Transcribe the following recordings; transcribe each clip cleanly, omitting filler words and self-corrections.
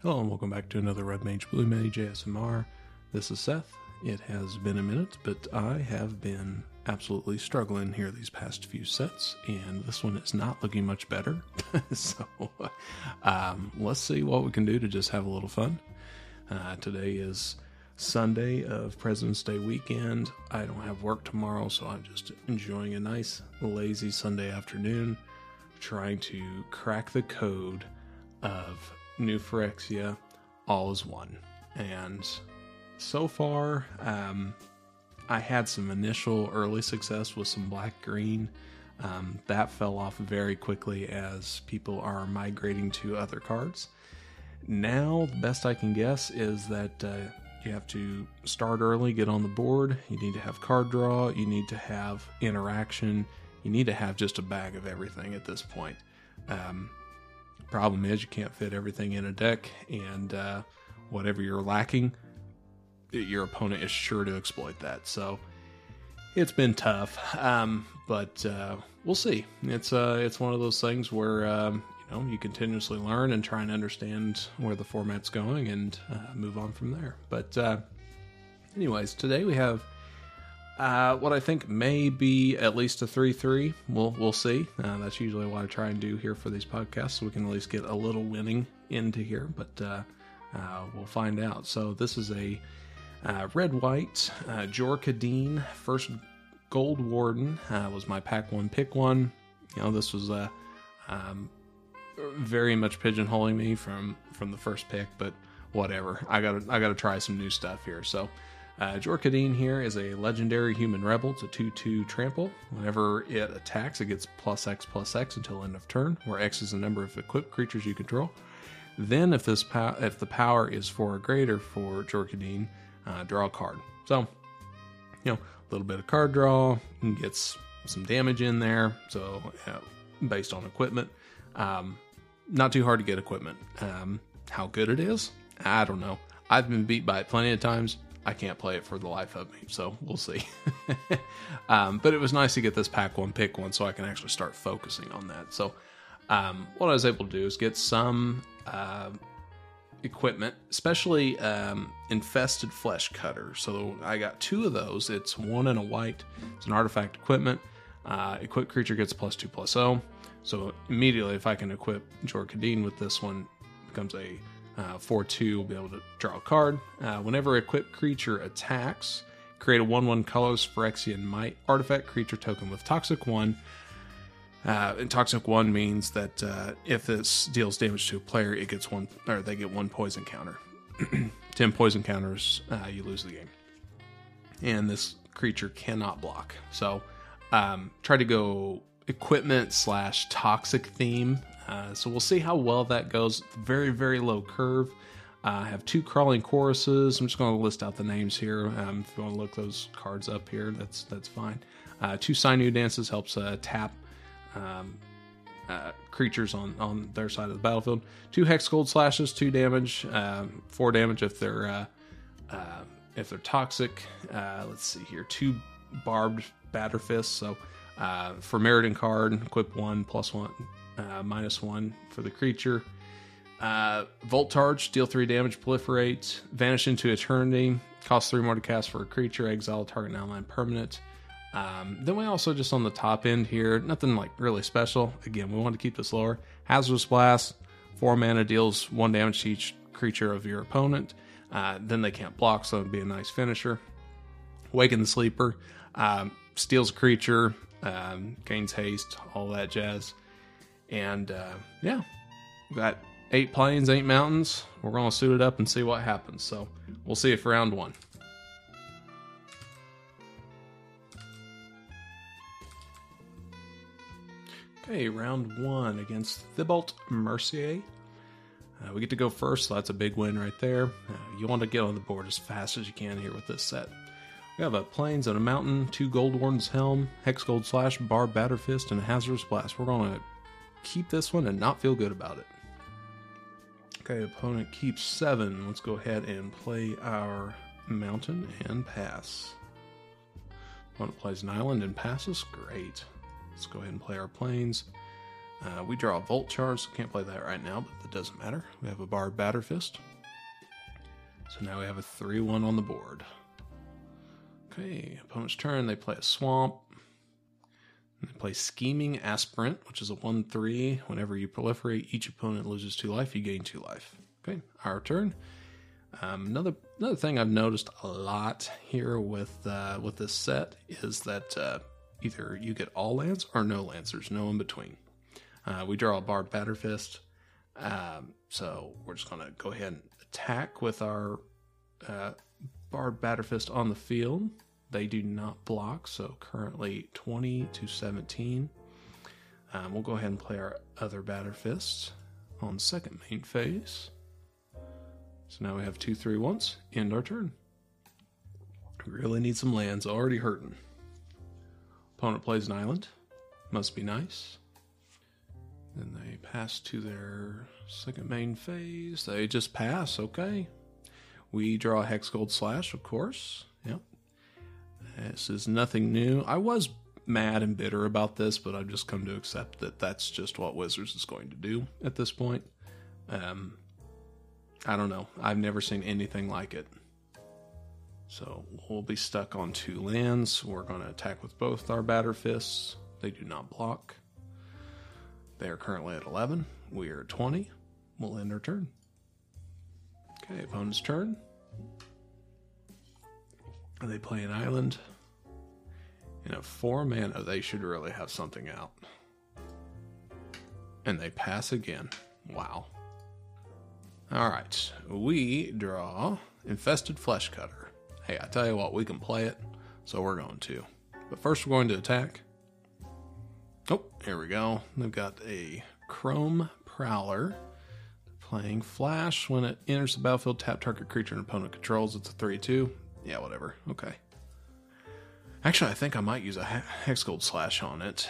Hello and welcome back to another Red Mage Blue Mage ASMR. This is Seth. It has been a minute, but I have been absolutely struggling here these past few sets, and this one is not looking much better. So let's see what we can do to just have a little fun. Today is Sunday of President's Day weekend. I don't have work tomorrow, so I'm just enjoying a nice lazy Sunday afternoon, trying to crack the code of new Phyrexia, all is one. And so far, I had some initial early success with some black-green. That fell off very quickly as people are migrating to other cards. Now, the best I can guess is that you have to start early, get on the board. You need to have card draw. You need to have interaction. You need to have just a bag of everything at this point. Problem is you can't fit everything in a deck, and whatever you're lacking, your opponent is sure to exploit that. So it's been tough, but we'll see. It's one of those things where you continuously learn and try and understand where the format's going and move on from there. But anyways, today we have what I think may be at least a 3-3. We'll see. That's usually what I try and do here for these podcasts, so we can at least get a little winning into here, but we'll find out. So this is a red-white Kadeez first Gold Warden. Was my pack one pick one. This was very much pigeonholing me from the first pick, but whatever. I gotta try some new stuff here. So Kadeez here is a legendary human rebel. It's a 2/2 trample. Whenever it attacks, it gets +X/+X until end of turn, where X is the number of equipped creatures you control. Then, if the power is 4 or greater for Kadeez, draw a card. So, a little bit of card draw, gets some damage in there. So, based on equipment, not too hard to get equipment. How good it is, I don't know. I've been beat by it plenty of times. I can't play it for the life of me, so we'll see. But it was nice to get this pack one, pick one, so I can actually start focusing on that. So what I was able to do is get some equipment, especially infested flesh cutter. So I got 2 of those. It's 1 and a white. It's an artifact equipment. Equipped creature gets +2/+0. So immediately, if I can equip Kadeez with this one, it becomes a 4/2 will be able to draw a card. Whenever equipped creature attacks, create a 1/1 colorless Phyrexian Might artifact creature token with Toxic 1. And Toxic 1 means that if this deals damage to a player, it gets one, or they get 1 poison counter. 10 poison counters, you lose the game. And this creature cannot block. So try to go equipment/toxic theme. So we'll see how well that goes. Very, very low curve. I have 2 crawling choruses. I'm just going to list out the names here. If you want to look those cards up here, that's fine. 2 Sinew Dances helps tap creatures on their side of the battlefield. 2 Hex Gold Slashes, 2 damage, 4 damage if they're toxic. Let's see here. 2 Barbed Batter Fists. So for Meridian card, equip 1 +1. -1 for the creature. Voltarge, deal 3 damage, proliferate, vanish into eternity, cost 3 more to cast for a creature, exile target non-land permanent. Then we also, just on the top end here, nothing like really special. Again, we want to keep this lower. Hazardous Blast, 4 mana, deals 1 damage to each creature of your opponent. Then they can't block, so it'd be a nice finisher. Waken the Sleeper, steals a creature, gains haste, all that jazz. And yeah, we've got 8 plains, 8 mountains. We're going to suit it up and see what happens. So we'll see you for round 1. Okay, round 1 against Thibault Mercier. We get to go first, so that's a big win right there. You want to get on the board as fast as you can here with this set. We have a plains and a mountain, 2 Gold Warden's Helm, Hex Gold Slash, Bar Batter Fist, and a Hazardous Blast. We're going to keep this one and not feel good about it. Okay, opponent keeps 7. Let's go ahead and play our mountain and pass. Opponent plays an island and passes. Great. Let's go ahead and play our plains. We draw a Volt Charge, so can't play that right now, but that doesn't matter. We have a Bard Batterfist. So now we have a 3-1 on the board. Okay, opponent's turn, they play a Swamp. And they play Scheming Aspirant, which is a 1/3. Whenever you proliferate, each opponent loses 2 life, you gain 2 life. Okay, our turn. Another thing I've noticed a lot here with this set is that either you get all lands or no lands. There's no in between. We draw a Bard Batterfist, so we're just going to go ahead and attack with our Bard Batterfist on the field. They do not block, so currently 20-17. We'll go ahead and play our other Batterfists on second main phase. So now we have 2/3/1s. End our turn. We really need some lands. Already hurting. Opponent plays an island. Must be nice. Then they pass to their second main phase. They just pass. Okay. We draw a Hex Gold Slash, of course. Yep. This is nothing new. I was mad and bitter about this, but I've just come to accept that that's just what Wizards is going to do at this point. I don't know. I've never seen anything like it. So we'll be stuck on 2 lands. We're going to attack with both our Batterfists. They do not block. They are currently at 11. We are at 20. We'll end our turn. Okay, opponent's turn. They play an island. In a 4 mana, they should really have something out. And they pass again. Wow. Alright, we draw Infested Fleshcutter. Hey, I tell you what, we can play it, so we're going to. But first we're going to attack. Oh, here we go. They've got a Chrome Prowler. Playing Flash. When it enters the battlefield, tap target creature an opponent controls. It's a 3/2. Yeah, whatever. Okay. Actually, I think I might use a Hex Gold Slash on it.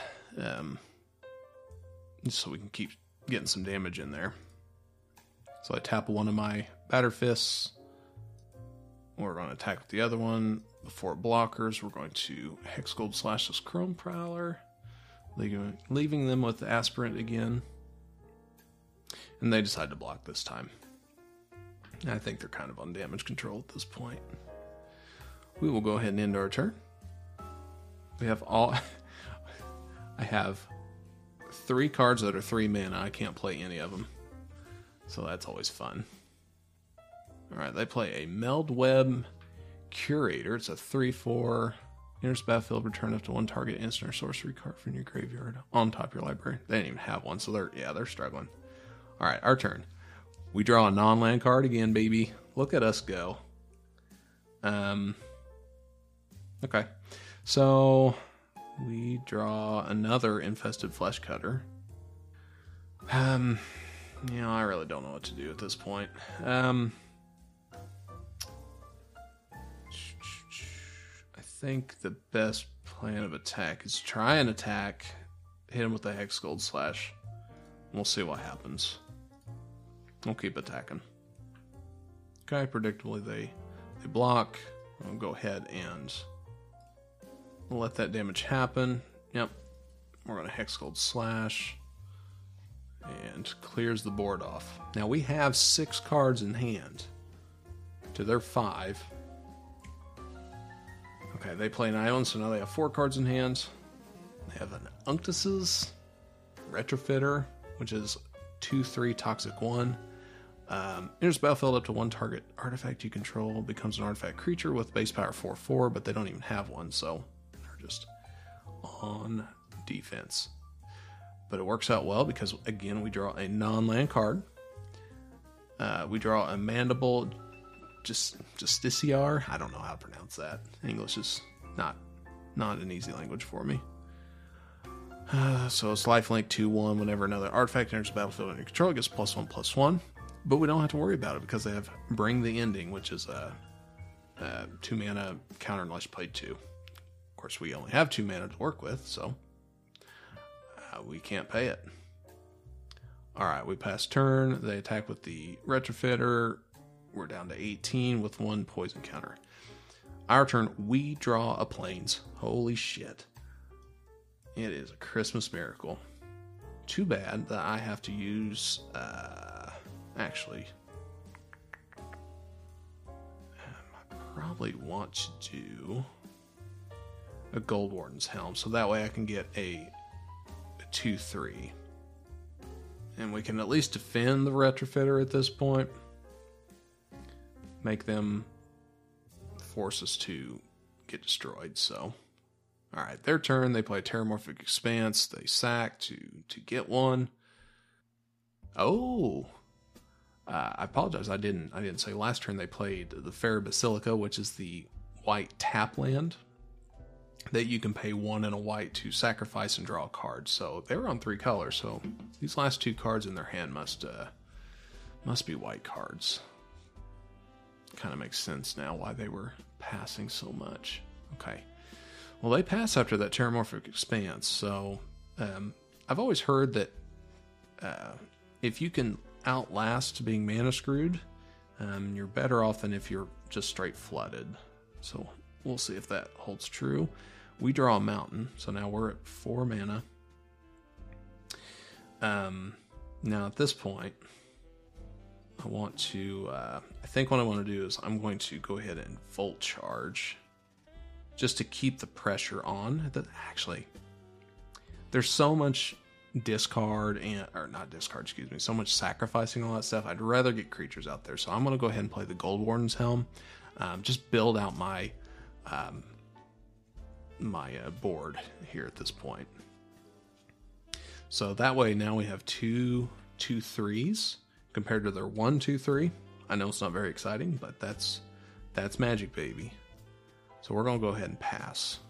Just so we can keep getting some damage in there. So I tap one of my Batterfists. We're going to attack with the other one. The 4 blockers. We're going to Hex Gold Slash this Chrome Prowler. Leaving them with the Aspirant again. And they decide to block this time. I think they're kind of on damage control at this point. We will go ahead and end our turn. We have all... I have 3 cards that are 3 mana. I can't play any of them. So that's always fun. Alright, they play a Meldweb Curator. It's a 3/4. Enters battlefield, return up to 1 target instant or sorcery card from your graveyard on top of your library. They didn't even have one, so they're struggling. Alright, our turn. We draw a non-land card again, baby. Look at us go. Okay. So, we draw another Infested Fleshcutter. I really don't know what to do at this point. I think the best plan of attack is try and attack, hit him with the Hex Gold Slash. We'll see what happens. We'll keep attacking. Okay, predictably they block. I'll go ahead and let that damage happen. Yep. We're going to Hex Gold Slash. And clears the board off. Now we have 6 cards in hand. To their 5. Okay, they play an island, so now they have 4 cards in hand. They have an Unctus's Retrofitter, which is 2/3 Toxic 1. Enters battlefield up to 1 target artifact you control. Becomes an artifact creature with base power 4/4, but they don't even have one, so they're just on defense. But it works out well because, again, we draw a non-land card. We draw a Mandible Justiciar. I don't know how to pronounce that. English is not an easy language for me. So it's lifelink 2/1. Whenever another artifact enters the battlefield under your control, it gets +1/+1. But we don't have to worry about it because they have Bring the Ending, which is a 2 mana counter unless you play 2. Of course, we only have 2 mana to work with, so we can't pay it. Alright, we pass turn. They attack with the Retrofitter. We're down to 18 with 1 poison counter. Our turn, we draw a Plains. Holy shit. It is a Christmas miracle. too bad that I have to use, actually, I probably want to do a Gold Warden's Helm, so that way I can get a 2/3. And we can at least defend the Retrofitter at this point. Make them force us to get destroyed, so... Alright, their turn, they play Terramorphic Expanse, they sack to get one. Oh! I apologize, I didn't say last turn they played the Fair Basilica, which is the white tap land that you can pay 1 and a white to sacrifice and draw a card. So they were on 3 colors, so these last 2 cards in their hand must be white cards. Kind of makes sense now why they were passing so much. Okay. Well, they pass after that Terramorphic Expanse, so I've always heard that if you can outlast being mana screwed, you're better off than if you're just straight flooded. So we'll see if that holds true. We draw a mountain, so now we're at 4 mana. Now at this point, I want to, I think what I want to do is I'm going to go ahead and Volt Charge, just to keep the pressure on. Actually, there's so much discard, or not discard, excuse me, so much sacrificing all that stuff. I'd rather get creatures out there, so I'm going to go ahead and play the Gold Warden's Helm. Just build out my board here at this point. So that way now we have 2 2/3s compared to their 1 2/3. I know it's not very exciting, but that's magic, baby. So we're gonna go ahead and pass.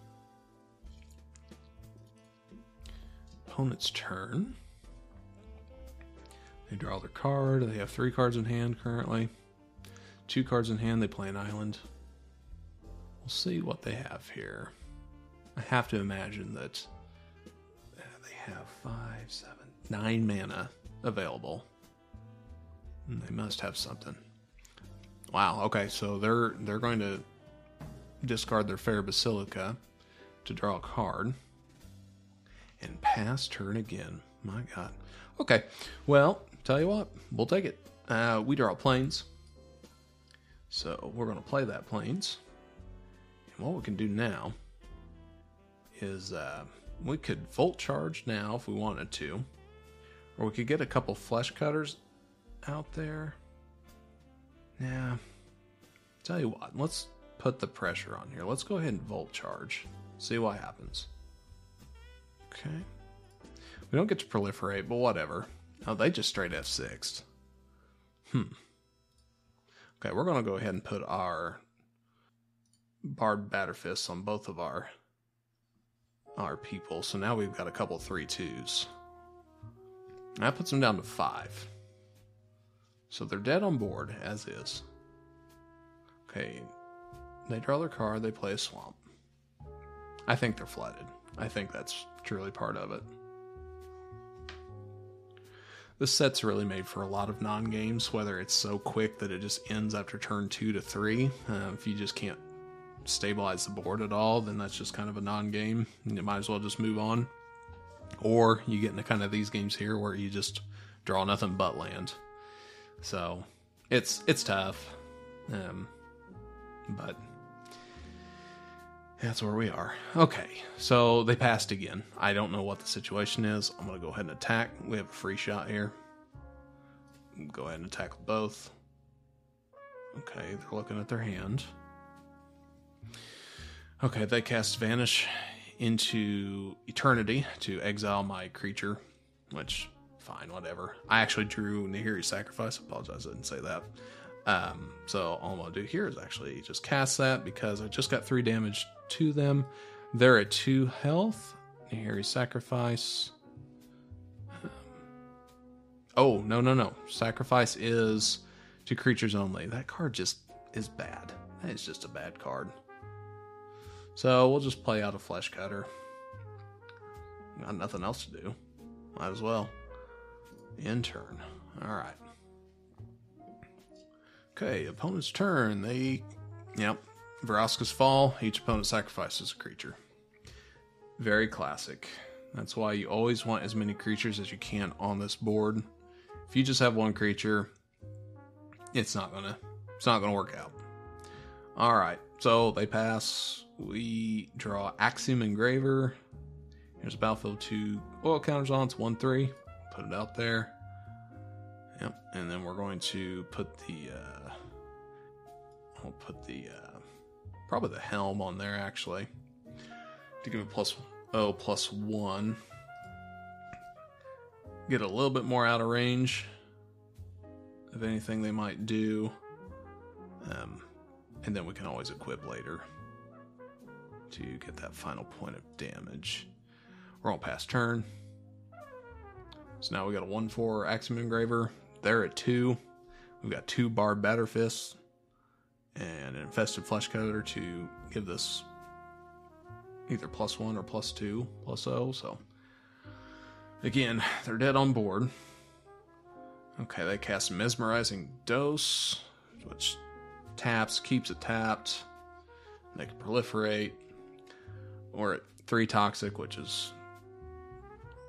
Opponent's turn. They draw their card. They have 3 cards in hand currently. 2 cards in hand. They play an island. We'll see what they have here. I have to imagine that they have 5, 7, 9 mana available. And they must have something. Wow, okay, so they're going to discard their Fair Basilica to draw a card. And pass turn again. My god. Okay, well, tell you what, we'll take it. We draw Plains. So we're going to play that Plains. And what we can do now is we could Volt Charge now if we wanted to. Or we could get a couple Flesh Cutters out there. Yeah. Tell you what, let's put the pressure on here. Let's go ahead and Volt Charge. See what happens. Okay. We don't get to proliferate, but whatever. Oh, they just straight F6'd. Okay, we're going to go ahead and put our Barbed Batterfists on both of our people. So now we've got a couple 3/2s. That puts them down to 5. So they're dead on board, as is. Okay, they draw their card, they play a swamp. I think they're flooded. I think that's truly part of it. This set's really made for a lot of non-games, whether it's so quick that it just ends after turn 2 to 3. If you just can't stabilize the board at all, then that's just kind of a non-game. You might as well just move on. Or you get into kind of these games here where you just draw nothing but land. So it's tough. But that's where we are. Okay, so they passed again. I don't know what the situation is. I'm going to go ahead and attack. We have a free shot here. Go ahead and attack with both. Okay, they're looking at their hand. Okay, they cast Vanish into Eternity to exile my creature, which, fine, whatever. I actually drew Nahiri Sacrifice. Apologize, I didn't say that. So all I'm going to do here is actually just cast that because I just got 3 damage to them. They're at 2 health. Nahiri Sacrifice. Oh, no. Sacrifice is to creatures only. That card just is bad. That is just a bad card. So we'll just play out a Flesh Cutter. Got nothing else to do. Might as well. End turn. Alright. Okay, opponent's turn. Vraska's Fall. Each opponent sacrifices a creature. Very classic. That's why you always want as many creatures as you can on this board. If you just have one creature, it's not gonna work out. All right, so they pass. We draw Axiom Engraver. Here's a battlefield 2 oil counters on. It's 1/3. Put it out there. Yep, and then we're going to put the I'll put the probably the helm on there actually to give it +1. Get a little bit more out of range of anything they might do, and then we can always equip later to get that final point of damage. We're on pass turn. So now we got a 1/4 Axiom Engraver. They're at 2. We've got 2 Barbed Batterfists and an Infested Fleshcutter to give this either +1 or +2, +0. So again, they're dead on board. Okay, they cast Mesmerizing Dose, which taps, keeps it tapped. They can proliferate. Or at 3 Toxic, which is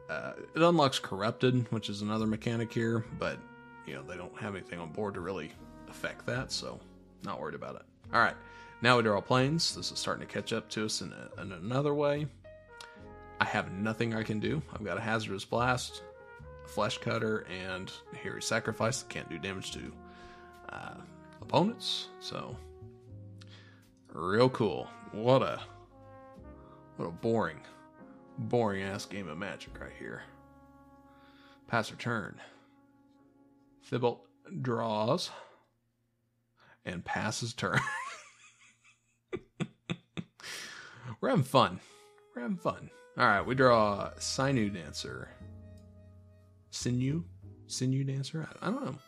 it unlocks Corrupted, which is another mechanic here, but you know, they don't have anything on board to really affect that, so not worried about it. All right, now we draw planes. This is starting to catch up to us in another way. I have nothing I can do. I've got a Hazardous Blast, a Flesh Cutter, and a Hairy Sacrifice that can't do damage to opponents. So real cool. What a boring ass game of Magic right here. Pass or turn. Thibault draws and passes turn. We're having fun. All right, we draw Sinew Dancer. Sinew Dancer? I don't know.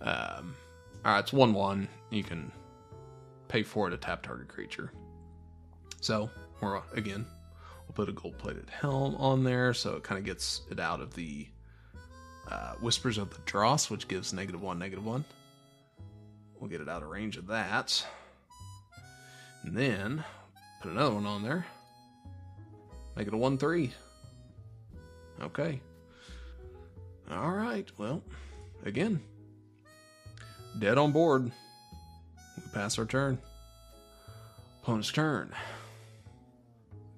All right, it's 1/1. You can pay for it to tap target creature. So, we'll put a gold-plated helm on there, so it kind of gets it out of the Whispers of the Dross, which gives -1/-1. We'll get it out of range of that. And then, put another one on there. Make it a 1/3. Okay. Alright, well, again, dead on board. We pass our turn. Opponent's turn.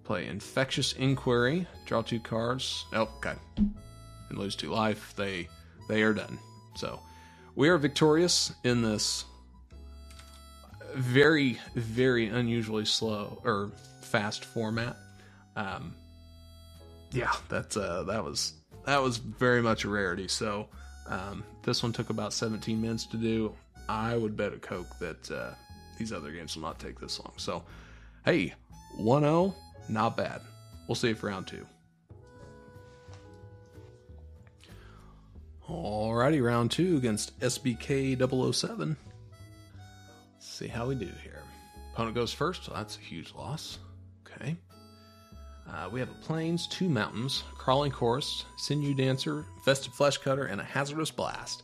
Play Infectious Inquiry. Draw 2 cards. Oh, okay. And lose 2 life. They are done. So, we are victorious in this very, very unusually slow or fast format. Yeah, that was very much a rarity. So, this one took about 17 minutes to do. I would bet a Coke that these other games will not take this long. So, hey, 1-0, not bad. We'll see you for round 2. Alrighty, round 2 against SBK 007. Let's see how we do here. Opponent goes first, so that's a huge loss. Okay. We have a Plains, 2 Mountains, Crawling Chorus, Sinew Dancer, Infested Fleshcutter, and a Hazardous Blast.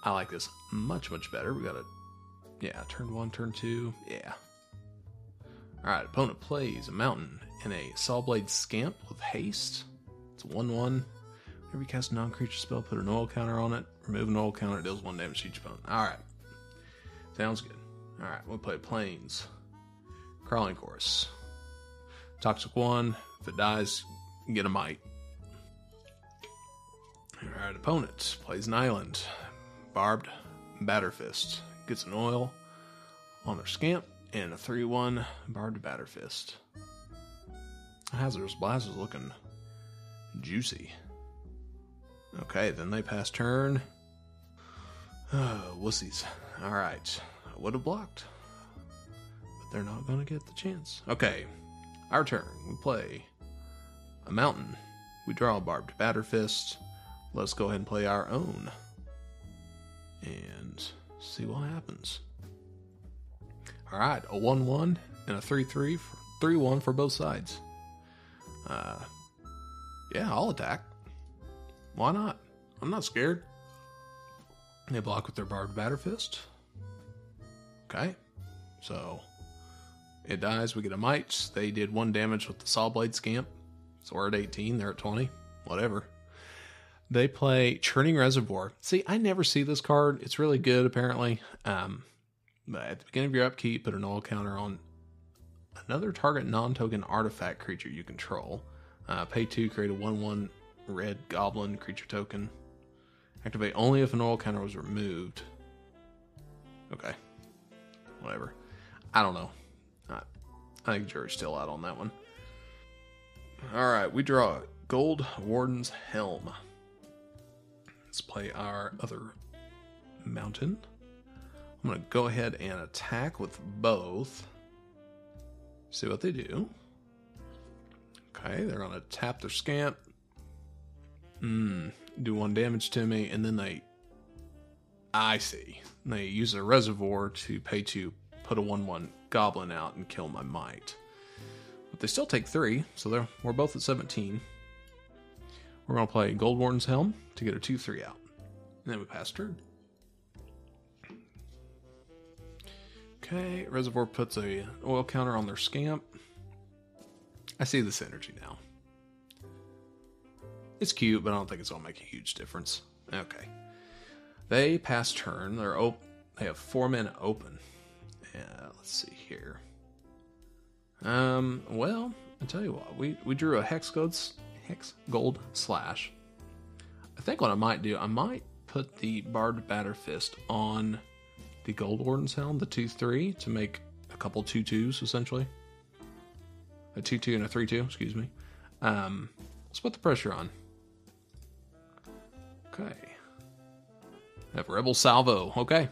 I like this much, much better. We got turn 1, turn 2. Yeah. Alright, opponent plays a Mountain and a Sawblade Scamp with haste. It's 1/1. Whenever you cast a non-creature spell, put an oil counter on it. Remove an oil counter, it deals 1 damage to each opponent. Alright. Sounds good. Alright, we'll play Plains. Crawling Chorus. Toxic 1. If it dies, you get a Might. Alright, opponent plays an Island. Barbed Batterfist. Gets an oil on their Scamp and a 3/1 Barbed Batterfist. Hazardous Blast is looking juicy. Okay, then they pass turn. Oh, wussies. Alright. I would have blocked, but they're not going to get the chance. Okay, our turn. We play a Mountain. We draw a Barbed Batterfist. Let's go ahead and play our own and see what happens. Alright, a 1/1 and a 3/1 for both sides. Yeah, I'll attack. Why not? I'm not scared. They block with their Barbed Batterfist. Okay. So, it dies. We get a Might. They did 1 damage with the Sawblade Scamp. So we're at 18, they're at 20. Whatever. They play Churning Reservoir. See, I never see this card. It's really good, apparently. But at the beginning of your upkeep, put an oil counter on another target non-token artifact creature you control. Pay 2, create a 1/1 red goblin creature token. Activate only if an oil counter was removed. Okay. Whatever. I don't know. I think jury's still out on that one. Alright, we draw Gold Warden's Helm. Let's play our other mountain. I'm going to go ahead and attack with both. See what they do. Okay, they're going to tap their scamp. Do 1 damage to me, and then I see. They use a reservoir to pay 2, put a 1/1 goblin out, and kill my might. But they still take 3, so we're both at 17. We're going to play Gold Warden's Helm to get a 2/3 out. And then we pass turn. Okay, Reservoir puts a oil counter on their scamp. I see the synergy now. It's cute, but I don't think it's going to make a huge difference. Okay. They pass turn. They have 4 men open. Let's see here. Well, I'll tell you what. We drew a Hex Gold Slash. I think what I might do, I might put the Barbed Batterfist on the Gold Warden's Helm, the 2/3, to make a couple 2/2s, essentially. A 2/2 and a 3/2, excuse me. Let's put the pressure on. Okay. Have Rebel Salvo. Okay.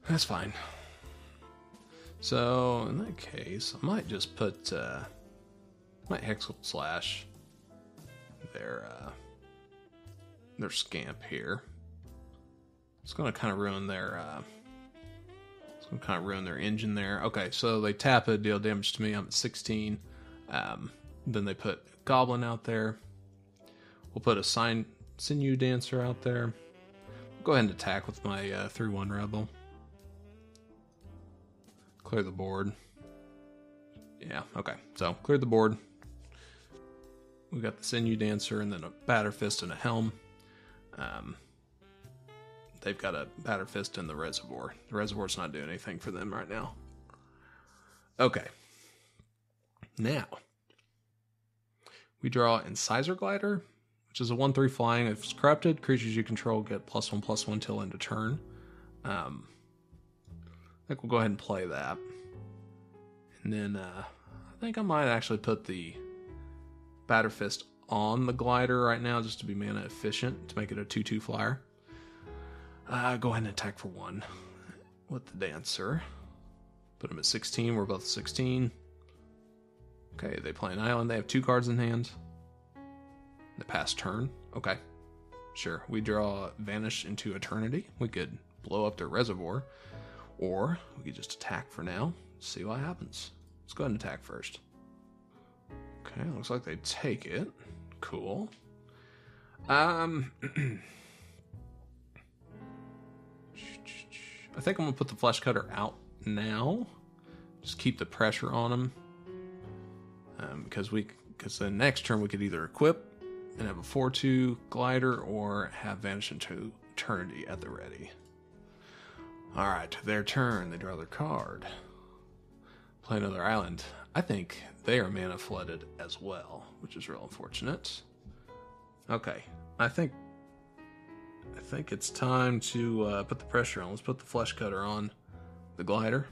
That's fine. So, in that case, I might just put, might Hex Gold Slash their scamp here. It's going to kind of ruin their, engine there. Okay, so they tap it, deal damage to me. I'm at 16. Then they put Goblin out there. We'll put a Sinew Dancer out there. Go ahead and attack with my 3/1 Rebel. Clear the board. Yeah, okay. So, cleared the board. We got the Sinew Dancer and then a Batterfist and a Helm. They've got a Batterfist in the Reservoir. The Reservoir's not doing anything for them right now. Okay. Now, we draw Incisor Glider, which is a 1/3 flying. If it's corrupted, creatures you control get +1/+1 till end of turn. I think we'll go ahead and play that. And then I think I might actually put the Batterfist on the Glider right now just to be mana efficient, to make it a 2/2 flyer. Go ahead and attack for 1 with the Dancer. Put them at 16. We're both at 16. Okay, they play an island. They have 2 cards in hand. They pass turn. Okay. Sure. We draw Vanish into Eternity. We could blow up their Reservoir. Or we could just attack for now. See what happens. Let's go ahead and attack first. Okay, looks like they take it. Cool. I think I'm going to put the Flesh Cutter out now. Just keep the pressure on them. Because the next turn we could either equip and have a 4/2 Glider or have Vanish into Eternity at the ready. Alright, their turn. They draw their card. Play another island. I think they are mana flooded as well, which is real unfortunate. Okay, I think it's time to put the pressure on. Let's put the Flesh Cutter on the Glider.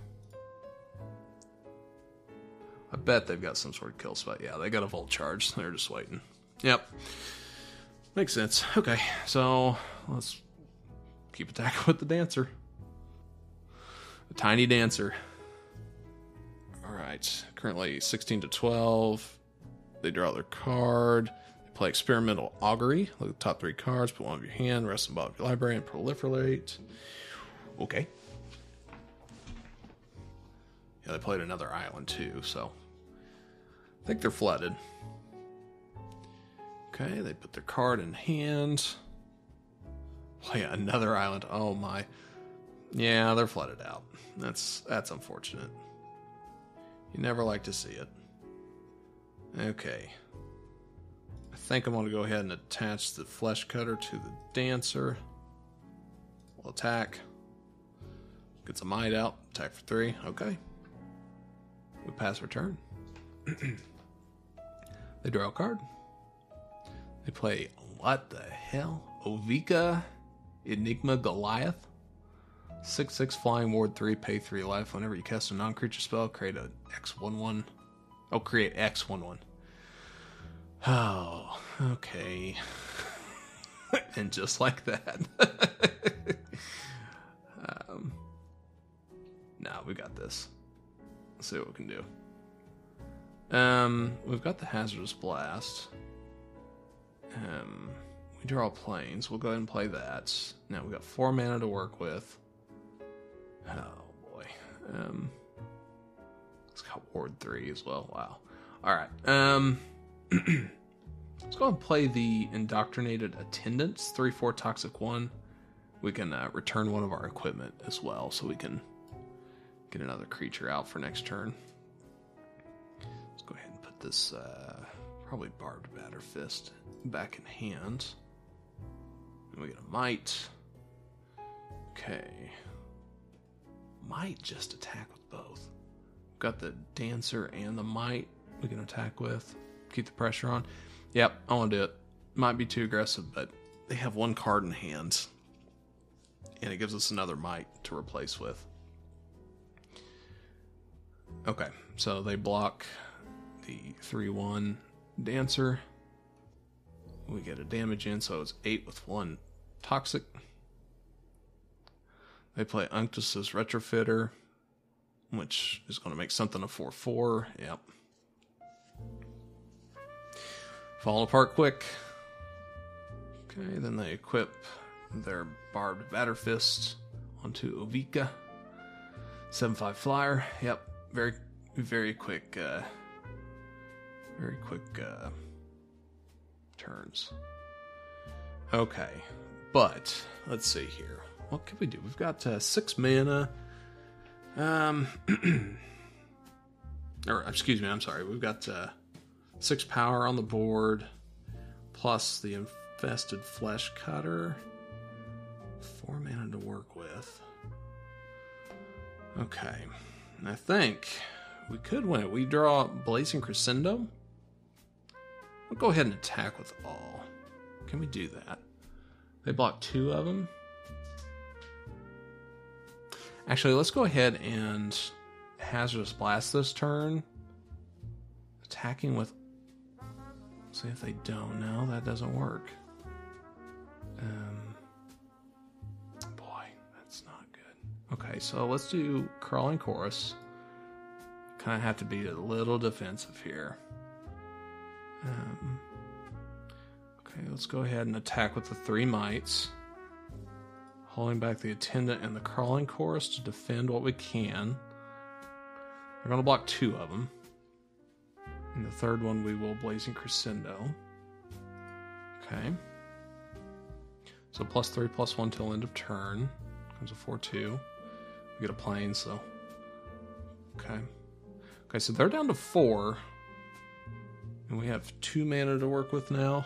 I bet they've got some sort of kill spot. Yeah, they got a Volt Charge. They're just waiting. Yep. Makes sense. Okay, so let's keep attacking with the Dancer. The Tiny Dancer. Alright, currently 16-12. They draw their card. Play Experimental Augury. Look at the top 3 cards. Put one of your hand. Rest them above your library and proliferate. Okay. Yeah, they played another island too, so I think they're flooded. Okay, they put their card in hand. Play another island. Oh my. Yeah, they're flooded out. That's unfortunate. You never like to see it. Okay. I think I'm going to go ahead and attach the flesh cutter to the dancer. We'll attack. Gets a might out. Attack for 3. Okay. We pass our turn. They draw a card. They play, what the hell? Ovika Enigma Goliath. 6/6 flying, ward 3, pay 3 life. Whenever you cast a non-creature spell, create a X1/1. Oh, create X1/1. Oh, okay. And just like that. Nah, we got this. Let's see what we can do. We've got the Hazardous Blast. We draw planes. We'll go ahead and play that. Now we've got 4 mana to work with. Oh boy. It's got ward 3 as well. Wow. Alright. Let's go and play the Indoctrinated Attendants. 3/4 toxic 1. We can return one of our equipment as well, so we can get another creature out for next turn. Let's go ahead and put this probably Barbed Batter Fist back in hand. And we get a Might. Okay. Might just attack with both. We've got the Dancer and the Might we can attack with. Keep the pressure on. Yep, I want to do it. Might be too aggressive, but they have 1 card in hand. And it gives us another Might to replace with. Okay, so they block the 3/1 Dancer. We get a damage in, so it's 8 with 1 toxic. They play Unctus's Retrofitter, which is going to make something a 4/4. Yep. Falling apart quick. Okay, then they equip their Barbed Batter Fist onto Ovika. 7/5 flyer. Yep. Very quick turns. Okay, but let's see here. What can we do? We've got 6 mana. Or excuse me, I'm sorry. We've got 6 power on the board, plus the Infested Flesh Cutter. 4 mana to work with. Okay. I think we could win it. We draw Blazing Crescendo. We'll go ahead and attack with all. Can we do that? They block 2 of them. Actually, let's go ahead and Hazardous Blast this turn. Attacking with... See if they don't. No, that doesn't work. Boy, that's not good. Okay, so let's do Crawling Chorus. Kind of have to be a little defensive here. Okay, let's go ahead and attack with the 3 Mights. Holding back the Attendant and the Crawling Chorus to defend what we can. We're going to block 2 of them. And the third one we will Blazing Crescendo. Okay. So +3/+1 till end of turn. Comes a 4/2. We get a plane, so... Okay. Okay, so they're down to 4. And we have 2 mana to work with now.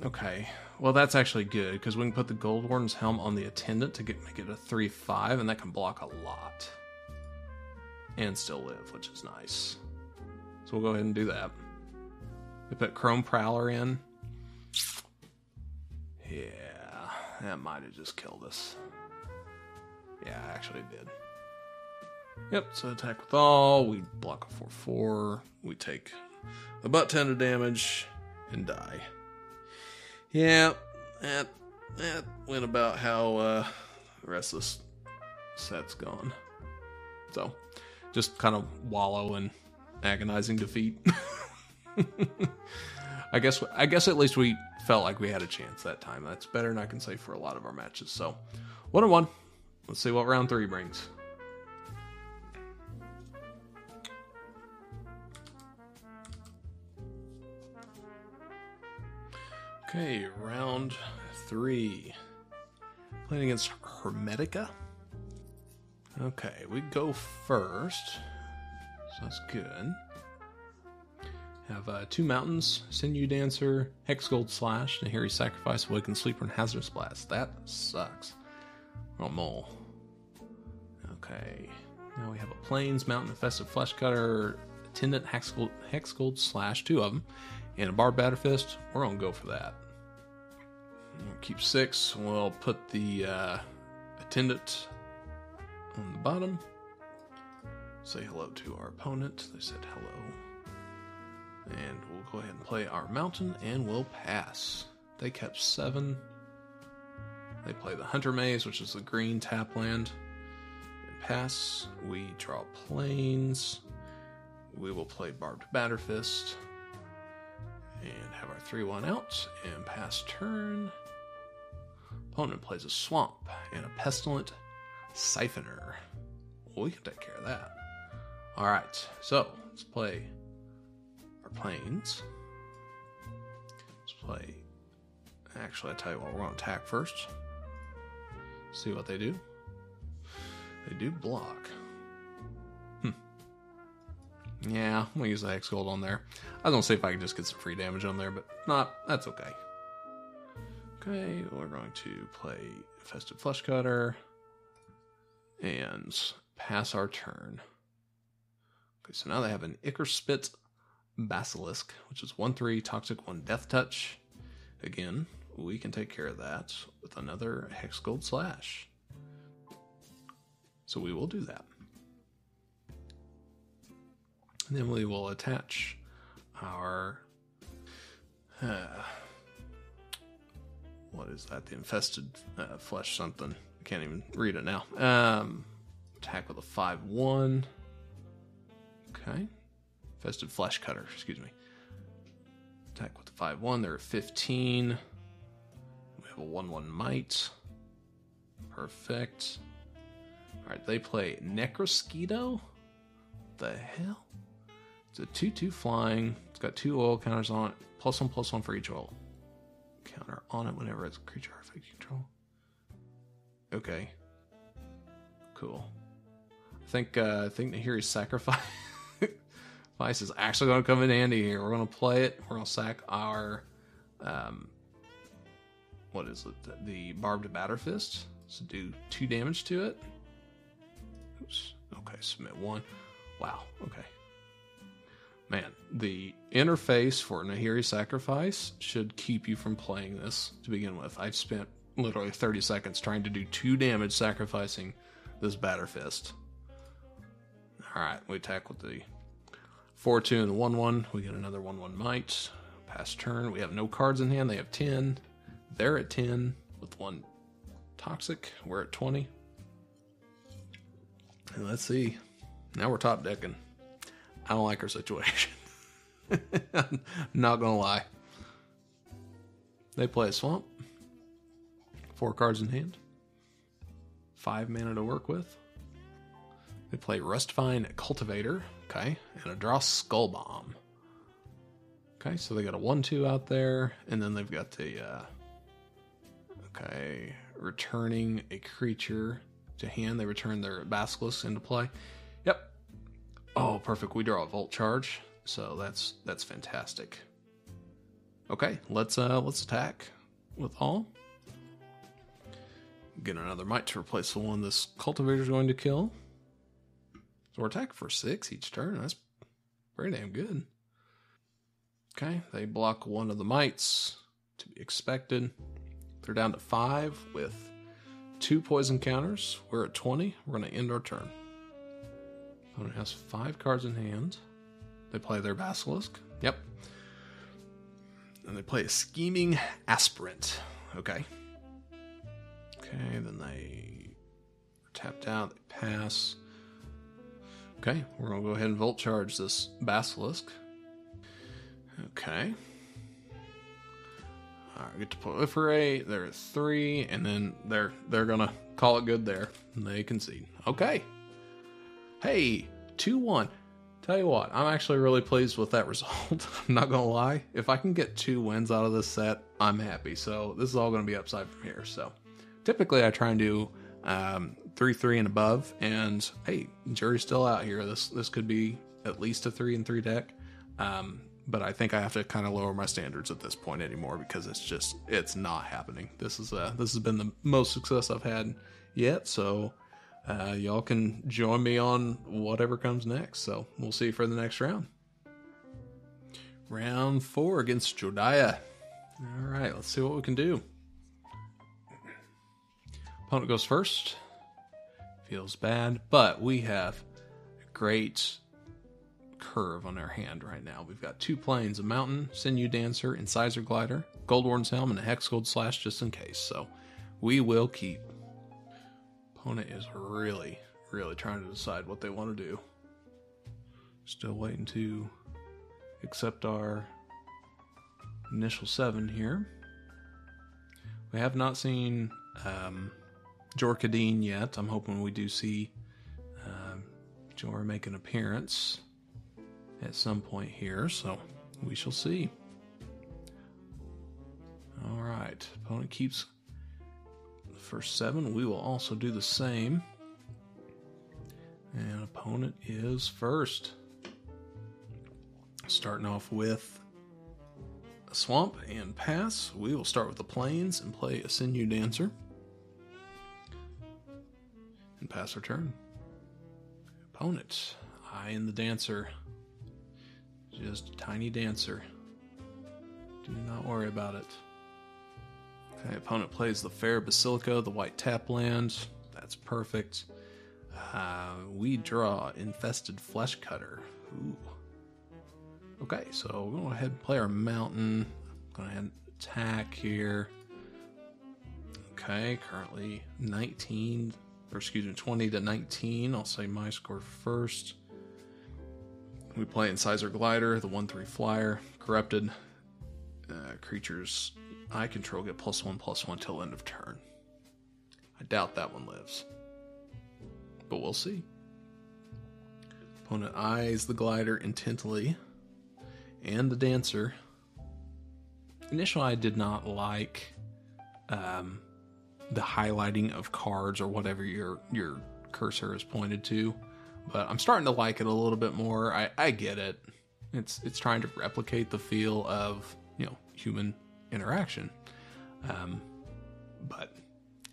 Okay. Well, that's actually good, because we can put the Gold Warden's Helm on the Attendant to make it a 3/5, and that can block a lot. And still live, which is nice. So we'll go ahead and do that. We put Chrome Prowler in. Yeah, that might have just killed us. Yeah, actually it did. Yep, so attack with all. We block a 4/4. We take about 10 of damage and die. Yeah, that went about how the rest of this set's gone. So, just kind of wallow in agonizing defeat. I guess at least we felt like we had a chance that time. That's better than I can say for a lot of our matches. So, 1-1. Let's see what round 3 brings. Okay, round 3. Playing against Hermetica. Okay, we go first. So that's good. Have 2 mountains, Sinew Dancer, Hexgold Slash, Nahiri Sacrifice, Awakened Sleeper, and Hazardous Blast. That sucks. Oh, mole. Okay. Now we have a Plains, Mountain, Infested Flesh Cutter, Attendant, Hexgold Slash, 2 of them, and a Barbed Batterfist. We're going to go for that. We'll keep 6. We'll put the Attendant on the bottom. Say hello to our opponent. They said hello. And we'll go ahead and play our mountain, and we'll pass. They kept 7. They play the Hunter Maze, which is the green tap land. And pass. We draw Plains. We will play Barbed Batterfist. And have our 3-1 out, and pass turn. Opponent plays a Swamp and a Pestilent Siphoner. Well, we can take care of that. Alright, so let's play our Plains. Let's play... Actually, I tell you what, we're going to attack first. See what they do. They do block. Yeah, I'm going to use the Hexgold on there. I was going to see if I could just get some free damage on there, but not. That's okay. Okay, we're going to play Infested Flesh Cutter and pass our turn. Okay, so now they have an Ickerspit Basilisk, which is 1/3 Toxic, 1 Death Touch. Again, we can take care of that with another Hexgold Slash. So we will do that. And then we will attach our... what is that? The Infested Flesh something. I can't even read it now. Attack with a 5/1. Okay. Infested Flesh Cutter, excuse me. Attack with the 5/1. They're 15. We have a 1/1 Might. Perfect. Alright, they play Necrosquito? The hell? It's a 2/2 flying. It's got 2 oil counters on it. +1/+1 for each oil counter on it whenever it's a creature effect you control. Okay. Cool. I think Nahiri's Sacrifice is actually going to come in handy here. We're going to play it. We're going to sack our... what is it? The Barbed Batterfist. So do 2 damage to it. Oops. Okay, submit 1. Wow, okay. Man, the interface for Nahiri Sacrifice should keep you from playing this to begin with. I've spent literally 30 seconds trying to do 2 damage sacrificing this Batterfist. Alright, we attack with the 4/2 and the 1/1. We get another 1/1 Might. Pass turn. We have no cards in hand. They have 10. They're at 10 with 1 Toxic. We're at 20. And let's see. Now we're top decking. I don't like our situation. I'm not gonna lie. They play a Swamp. 4 cards in hand. 5 mana to work with. They play Rustvine Cultivator. Okay. And a draw Skull Bomb. Okay, so they got a 1/2 out there. And then they've got the... okay. Returning a creature to hand. They return their Basilisk into play. Yep. Oh, perfect. We draw a Volt Charge, so that's fantastic. Okay, let's attack with all. Get another Might to replace the one this Cultivator's going to kill. So we're attacking for 6 each turn. That's pretty damn good. Okay, they block 1 of the Mites, to be expected. They're down to 5 with 2 poison counters. We're at 20. We're going to end our turn. Opponent has 5 cards in hand. They play their Basilisk. Yep. And they play a Scheming Aspirant. Okay. Okay, then they are tapped out. They pass. Okay, we're going to go ahead and Volt Charge this Basilisk. Okay. Alright, we get to proliferate. They're at 3, and then they're going to call it good there. And they concede. Okay. Hey, 2-1. Tell you what, I'm actually really pleased with that result. I'm not going to lie. If I can get 2 wins out of this set, I'm happy. So this is all going to be upside from here. So typically I try and do 3-3 and above. And hey, jury's still out here. This could be at least a 3-3 deck. But I think I have to kind of lower my standards at this point anymore because it's not happening. This has been the most success I've had yet. So y'all can join me on whatever comes next. So we'll see you for the next round. Round 4 against Jodiah. All right, let's see what we can do. Opponent goes first. Feels bad, but we have a great curve on our hand right now. We've got 2 planes, a mountain, sinew dancer, incisor glider, Goldwarden's helm, and a hex gold slash just in case. So we will keep. Opponent is really trying to decide what they want to do. Still waiting to accept our initial 7 here. We have not seen Jorkadeen yet. I'm hoping we do see Jor make an appearance at some point here, so we shall see. Alright, opponent keeps the first 7. We will also do the same. And opponent is first. Starting off with a swamp and pass. We will start with the plains and play a sinew dancer. And pass our turn. Opponent, I and the dancer. Just a tiny dancer. Do not worry about it. Okay, opponent plays the fair Basilica, the white tap land. That's perfect. We draw Infested Flesh Cutter. Ooh. Okay, so we're going to go ahead and play our mountain. Go ahead and attack here. Okay, currently 20 to 19. I'll say my score first. We play Incisor Glider, the 1/3 flyer, corrupted. Creatures I control get +1/+1 till end of turn. I doubt that one lives, but we'll see. Opponent eyes the glider intently, and the dancer. Initially, I did not like the highlighting of cards or whatever your cursor is pointed to, but I'm starting to like it a little bit more. I get it. It's trying to replicate the feel of, human interaction. But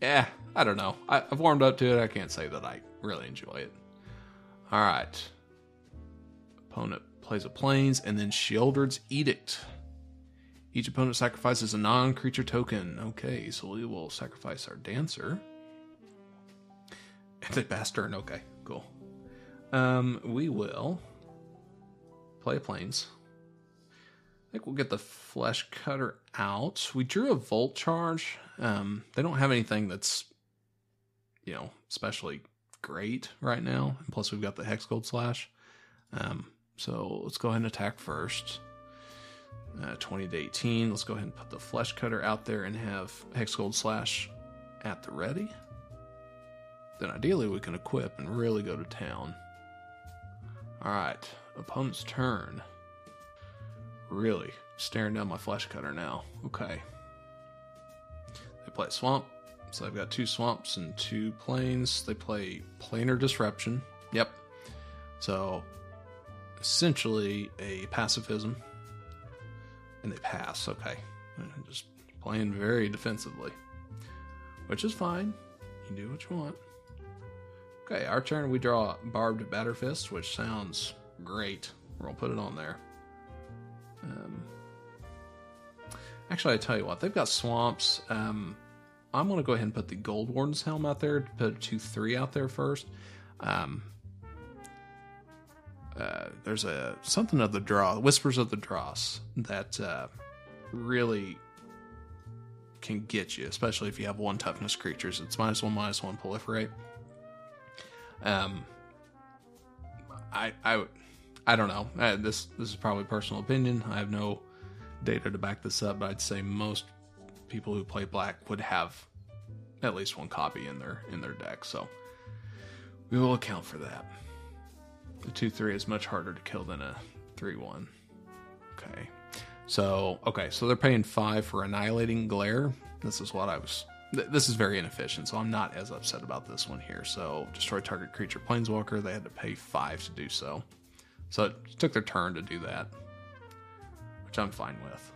I don't know. I've warmed up to it. I can't say that I really enjoy it. All right. Opponent plays a plains and then Sheoldred's Edict. Each opponent sacrifices a non-creature token. Okay, so we will sacrifice our dancer. And they pass turn. Okay, cool. We will play a plains. I think we'll get the Flesh Cutter out. We drew a Volt Charge. They don't have anything that's, especially great right now. And plus we've got the Hex Gold Slash. So let's go ahead and attack first. 20 to 18. Let's go ahead and put the Flesh Cutter out there and have Hex Gold Slash at the ready. Then ideally we can equip and really go to town. Alright, opponent's turn. Really staring down my Flesh Cutter now. Okay. They play Swamp. So I've got 2 swamps and 2 plains. They play Planar Disruption. Yep. So essentially a pacifism. And they pass. Okay. Just playing very defensively. Which is fine. You do what you want. Okay, our turn. We draw Barbed Batterfist, which sounds great. We're going to put it on there. Actually, I tell you what, they've got swamps. I'm going to go ahead and put the Goldwarden's Helm out there, put a 2/3 out there first. There's something of the draw, Whispers of the Dross, that really can get you, especially if you have 1 toughness creatures. It's -1/-1 proliferate. I don't know. This is probably personal opinion. I have no data to back this up, but I'd say most people who play black would have at least 1 copy in their deck. So we will account for that. The 2/3 is much harder to kill than a 3/1. Okay. So they're paying 5 for Annihilating Glare. This is very inefficient, so I'm not as upset about this one here. So destroy target creature planeswalker. They had to pay 5 to do so. So it took their turn to do that. which I'm fine with.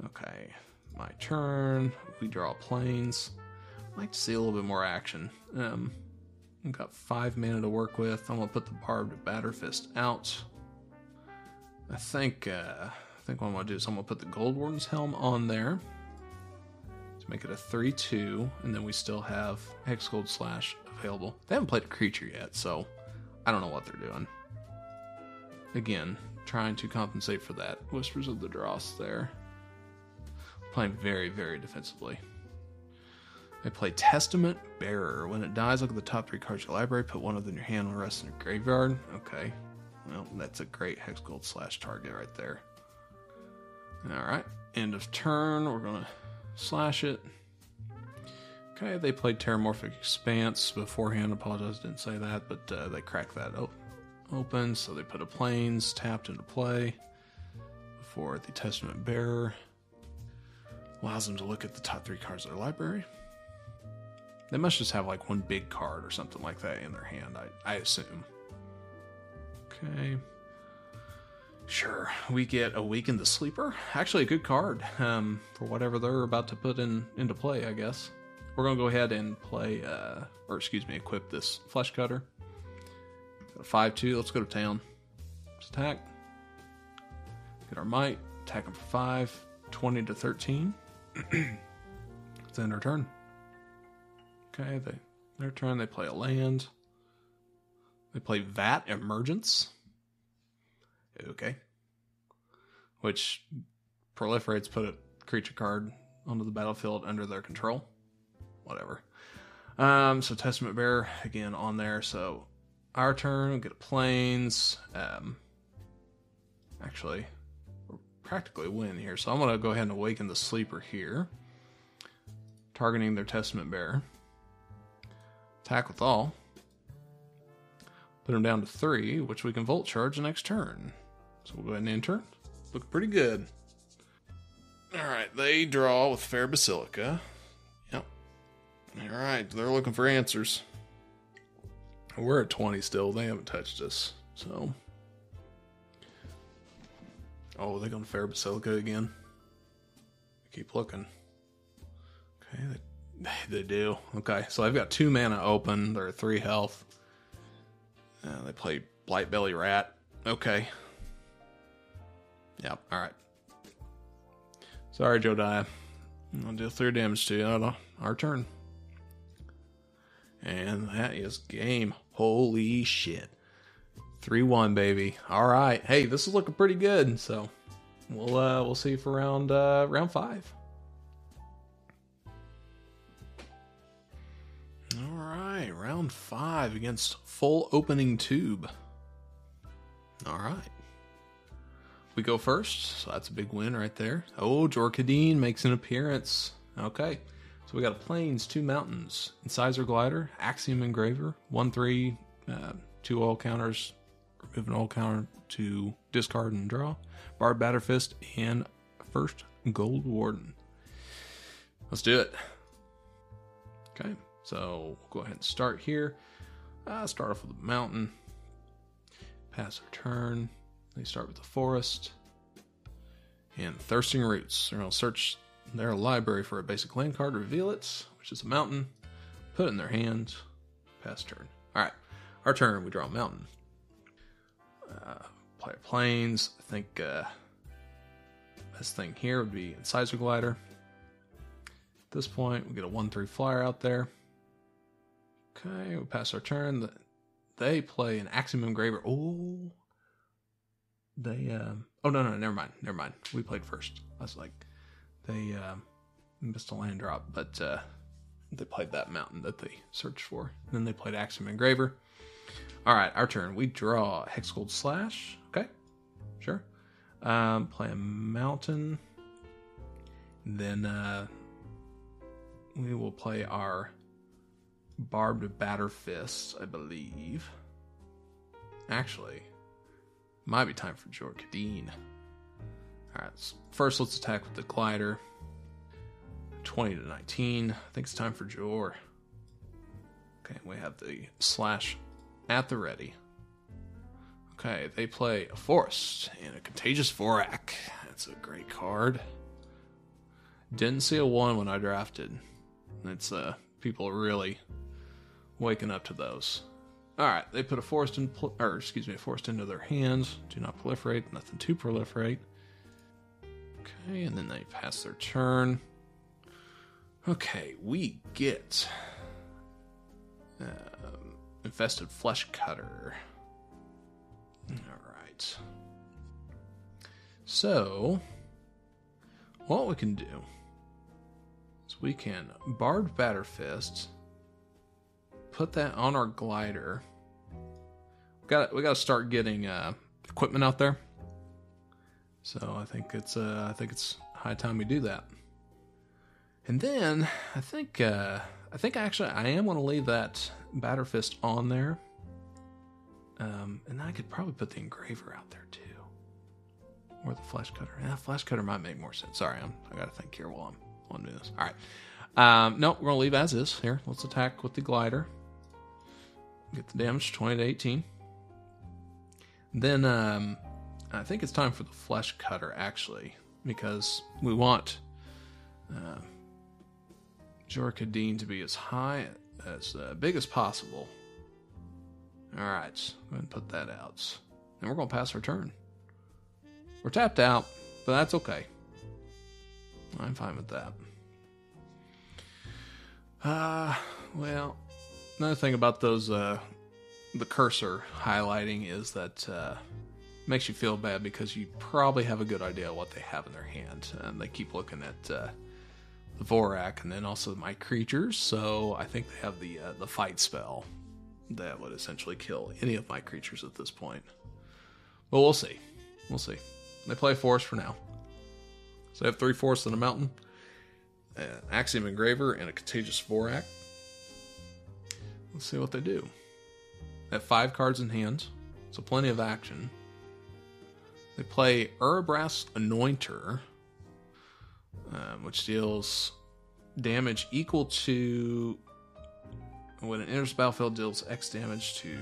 Okay, my turn. We draw planes. I'd like to see a little bit more action. I've got 5 mana to work with. I'm gonna put the Barbed Batter Fist out. I think what I'm gonna do is I'm gonna put the Gold Warden's Helm on there to make it a 3/2, and then we still have Hexgold Slash available. They haven't played a creature yet, so I don't know what they're doing. Again, trying to compensate for that. Whispers of the Dross there. Playing very, very defensively. They play Testament Bearer. When it dies, look at the top 3 cards of your library. Put one of them in your hand and rest in your graveyard. Okay. Well, that's a great Hexgold Slash target right there. Alright. End of turn. We're going to slash it. Okay, they played Terramorphic Expanse beforehand. Apologize, didn't say that, but they cracked that open. So they put a Plains tapped into play before the Testament Bearer. Allows them to look at the top 3 cards of their library. They must just have like one big card or something like that in their hand, I assume. Okay. Sure, we get Awaken the Sleeper. Actually a good card for whatever they're about to put into play, I guess. We're going to go ahead and play, equip this Flesh Cutter. Got a 5/2, let's go to town. Let's attack. Get our might, attack them for 5, 20 to 13. Let's end our turn. Okay, their turn, they play a land. They play Vat Emergence. Okay. Which proliferates, put a creature card onto the battlefield under their control. Whatever. So Testament Bearer, again, on there. So our turn, we'll get a Plains. Actually, we're practically win here. So I'm going to go ahead and Awaken the Sleeper here. Targeting their Testament Bearer. Attack with all. Put them down to 3, which we can Volt Charge the next turn. So we'll go ahead and enter. Look pretty good. Alright, they draw with Fair Basilica. Yep. Alright, they're looking for answers. We're at 20 still. They haven't touched us. So. Oh, they're going to Fair Basilica again. Keep looking. Okay, they do. Okay, so I've got 2 mana open. They're at 3 health. They play Blightbelly Rat. Okay. Yep, alright. Sorry, Jodiah. I'll deal 3 damage to you. Our turn. And that is game. Holy shit. 3-1, baby. Alright. Hey, this is looking pretty good. So, we'll see you for round 5. Alright, round 5 against Full Opening Tube. Alright. We go first, so that's a big win right there. Oh, Jorkadeen makes an appearance. Okay, so we got a Plains, 2 Mountains, Incisor Glider, Axiom Engraver, 1/3, 2 all counters, remove an all counter to discard and draw, Barbed Batter Fist, and first Gold Warden. Let's do it. Okay, so we'll go ahead and start here. Start off with a mountain. Pass our turn. They start with the forest. And Thirsting Roots. They're going to search their library for a basic land card, reveal it, which is a mountain, put it in their hand, pass turn. Alright, our turn, we draw a mountain. Play a Plains. I think best thing here would be Incisor Glider. At this point, we get a 1/3 flyer out there. Okay, we pass our turn. They play an Axiom Engraver. Oh, they oh no, never mind. We played first. I was like, they missed a land drop, but they played that mountain that they searched for. And then they played Axiom Engraver. All right, our turn. We draw Hexgold Slash. Okay, sure. Play a mountain. Then we will play our Barbed Batter Fist, I believe. Actually, might be time for Jorkadeen. Alright, first let's attack with the Glider. 20 to 19. I think it's time for Jor. Okay, we have the Slash at the ready. Okay, they play a Forest and a Contagious Vorak. That's a great card. Didn't see a 1 when I drafted. It's people are really waking up to those. Alright, they put a Forest a Forest into their hands. Do not proliferate, nothing to proliferate. Okay, and then they pass their turn. Okay, we get Infested Flesh Cutter. Alright. So, what we can do is we can Barbed Batterfist, put that on our glider. We got to start getting equipment out there. So I think it's high time we do that. And then I think actually I am going to leave that Batterfist on there. And I could probably put the Engraver out there too. Or the Flesh Cutter. Yeah, Flesh Cutter might make more sense. Sorry, I got to think here while I'm doing this. All right. No, we're going to leave as is. Here, let's attack with the Glider. Get the damage, 20 to 18. Then I think it's time for the Flesh Cutter, actually. Because we want Kadeez to be as high, as big as possible. Alright, go ahead and put that out. And we're going to pass our turn. We're tapped out, but that's okay. I'm fine with that. Well, another thing about those, the cursor highlighting is that makes you feel bad because you probably have a good idea what they have in their hand. And they keep looking at the Vorak and then also my creatures. So I think they have the fight spell that would essentially kill any of my creatures at this point. But we'll see. We'll see. They play Forest for now. So they have 3 Forests in a mountain, an Axiom Engraver, and a Contagious Vorak. Let's see what they do. They have 5 cards in hand, so plenty of action. They play Urabrask Anointer, which deals damage equal to... When it enters the battlefield, deals X damage to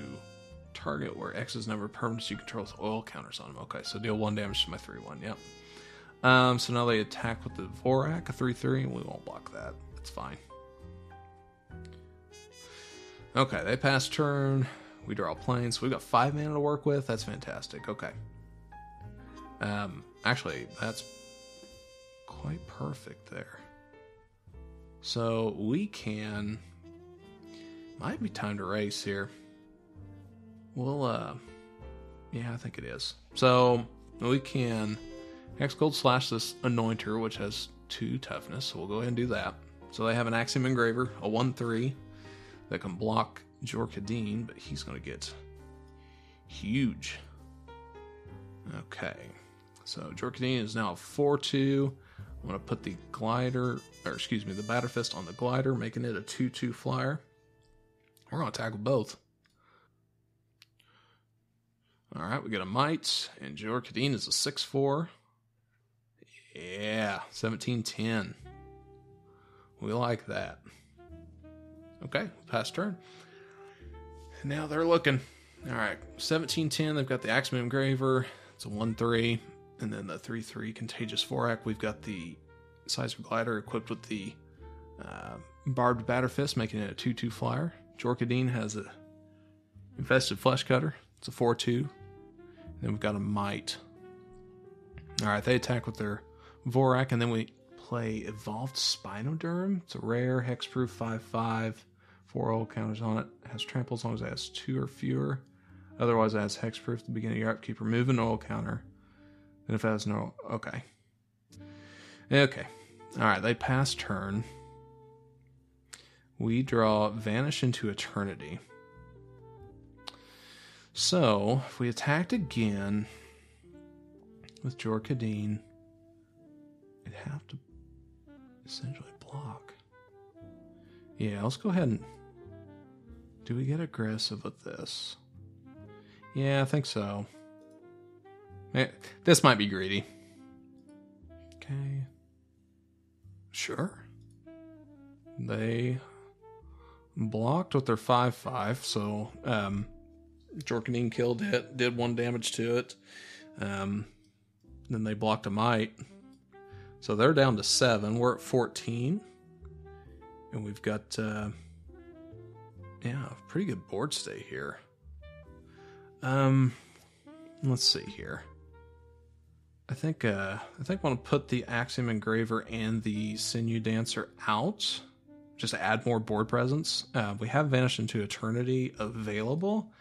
target where X is number of permanents you control with oil counters on them. Okay, so deal 1 damage to my 3/1, yep. So now they attack with the Vorak, a 3/3, and we won't block that. It's fine. Okay, they pass turn. We draw a plane, so we've got 5 mana to work with. That's fantastic. Okay. Actually, that's quite perfect there. So we can... Might be time to race here. We'll, yeah, I think it is. So we can Hex Gold slash this Anointer, which has 2 toughness. So we'll go ahead and do that. So they have an Axiom Engraver, a 1/3 that can block Kadeez, but he's going to get huge. Okay. So Kadeez is now a 4/2. I'm going to put the glider, or excuse me, the Batterfist on the glider, making it a 2/2 flyer. We're going to tackle both. Alright, we got a Might, and Kadeez is a 6/4. Yeah, 17/10. We like that. Okay, pass turn. Now they're looking. Alright, 17/10, they've got the Axiom Engraver. It's a 1/3. And then the 3/3 Contagious Vorak. We've got the Sizer Glider equipped with the Barbed Batterfist, making it a 2/2 flyer. Kadeez has a Infested Flesh Cutter. It's a 4/2. Then we've got a Might. Alright, they attack with their Vorak, and then we play Evolved Spinoderm. It's a rare, hexproof, 5/5. 4 oil counters on it. It has trample as long as it has 2 or fewer. Otherwise, it has hexproof at the beginning of your upkeep. Remove an oil counter. And if it has no... Okay. Okay. Alright, they pass turn. We draw Vanish into Eternity. So, if we attacked again with Kadeez, it'd have to essentially block. Yeah, let's go ahead and... Do we get aggressive with this? Yeah, I think so. This might be greedy. Okay. Sure. They blocked with their 5/5, so Jorkanine killed it, did 1 damage to it. Then they blocked a Might. So they're down to 7. We're at 14. And we've got, a pretty good board state here. Let's see here. I think I want to put the Axiom Engraver and the Sinew Dancer out. Just to add more board presence. We have Vanish into Eternity available,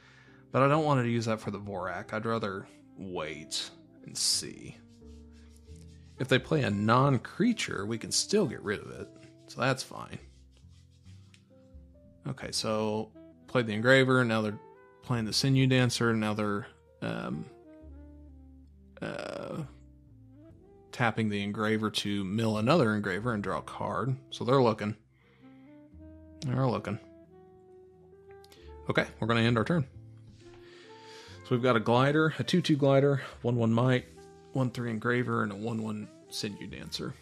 but I don't want to use that for the Vorak. I'd rather wait and see. If they play a non-creature, we can still get rid of it, so that's fine. Okay, so played the Engraver, now they're playing the Sinew Dancer, now they're tapping the Engraver to mill another Engraver and draw a card. So they're looking. Okay, we're going to end our turn. So we've got a Glider, a 2/2 Glider, 1/1 Might, 1/3 Engraver, and a 1/1 Sinew Dancer.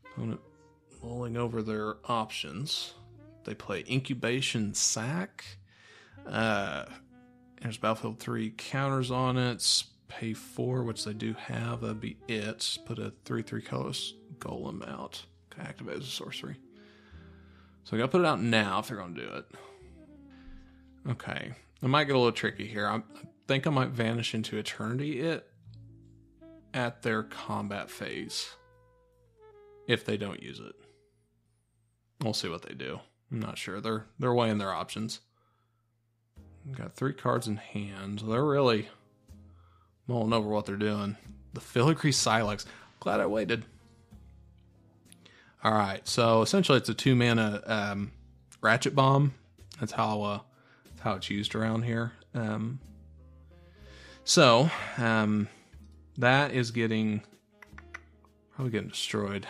Opponent mulling over their options. They play Incubation Sack. There's Battlefield 3 counters on it. Pay 4, which they do have. That'd be it. Put a 3/3 colorless Golem out. Okay, activate as a sorcery. So I gotta put it out now if they're gonna do it. Okay. It might get a little tricky here. I think I might Vanish into Eternity it at their combat phase. If they don't use it. We'll see what they do. I'm not sure. They're weighing their options. Got 3 cards in hand. They're really mulling over what they're doing. The Filigree Silex. Glad I waited. Alright, so essentially it's a 2-mana Ratchet Bomb. That's how it's used around here. That is probably getting destroyed.